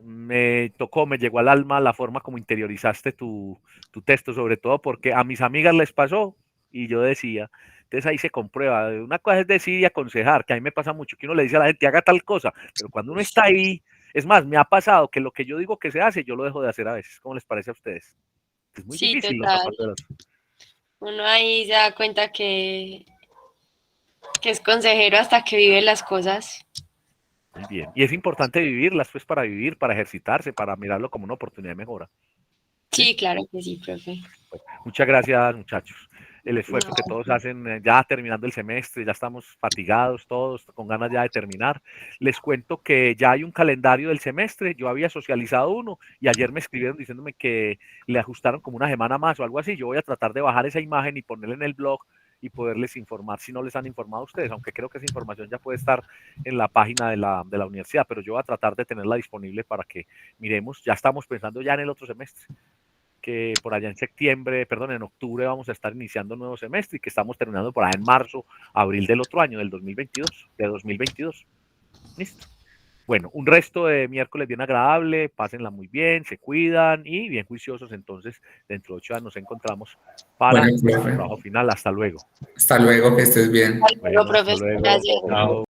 me llegó al alma la forma como interiorizaste tu texto, sobre todo porque a mis amigas les pasó y yo decía, entonces ahí se comprueba, una cosa es decir y aconsejar, que a mí me pasa mucho, que uno le dice a la gente, haga tal cosa, pero cuando uno está ahí, es más, me ha pasado que lo que yo digo que se hace, yo lo dejo de hacer a veces. ¿Cómo les parece a ustedes? Es muy difícil. Total. Uno ahí se da cuenta que que es consejero hasta que vive las cosas. Muy bien. Y es importante vivirlas, pues, para vivir, para ejercitarse, para mirarlo como una oportunidad de mejora. Sí, claro que sí, profe. Pues, muchas gracias, muchachos. El esfuerzo No. que todos hacen ya terminando el semestre, ya estamos fatigados todos, con ganas ya de terminar. Les cuento que ya hay un calendario del semestre, yo había socializado uno y ayer me escribieron diciéndome que le ajustaron como una semana más o algo así. Yo voy a tratar de bajar esa imagen y ponerla en el blog y poderles informar si no les han informado a ustedes, aunque creo que esa información ya puede estar en la página de la universidad, pero yo voy a tratar de tenerla disponible para que miremos. Ya estamos pensando ya en el otro semestre, que por allá en septiembre, perdón, en octubre vamos a estar iniciando un nuevo semestre y que estamos terminando por allá en marzo, abril del otro año, del 2022. Listo. Bueno, un resto de miércoles bien agradable, pásenla muy bien, se cuidan y bien juiciosos. Entonces, dentro de 8 días nos encontramos para Bueno, el profe. trabajo final. Hasta luego. Hasta luego, que estés bien. Hasta luego, Bueno, hasta profe. luego. Gracias. Chao.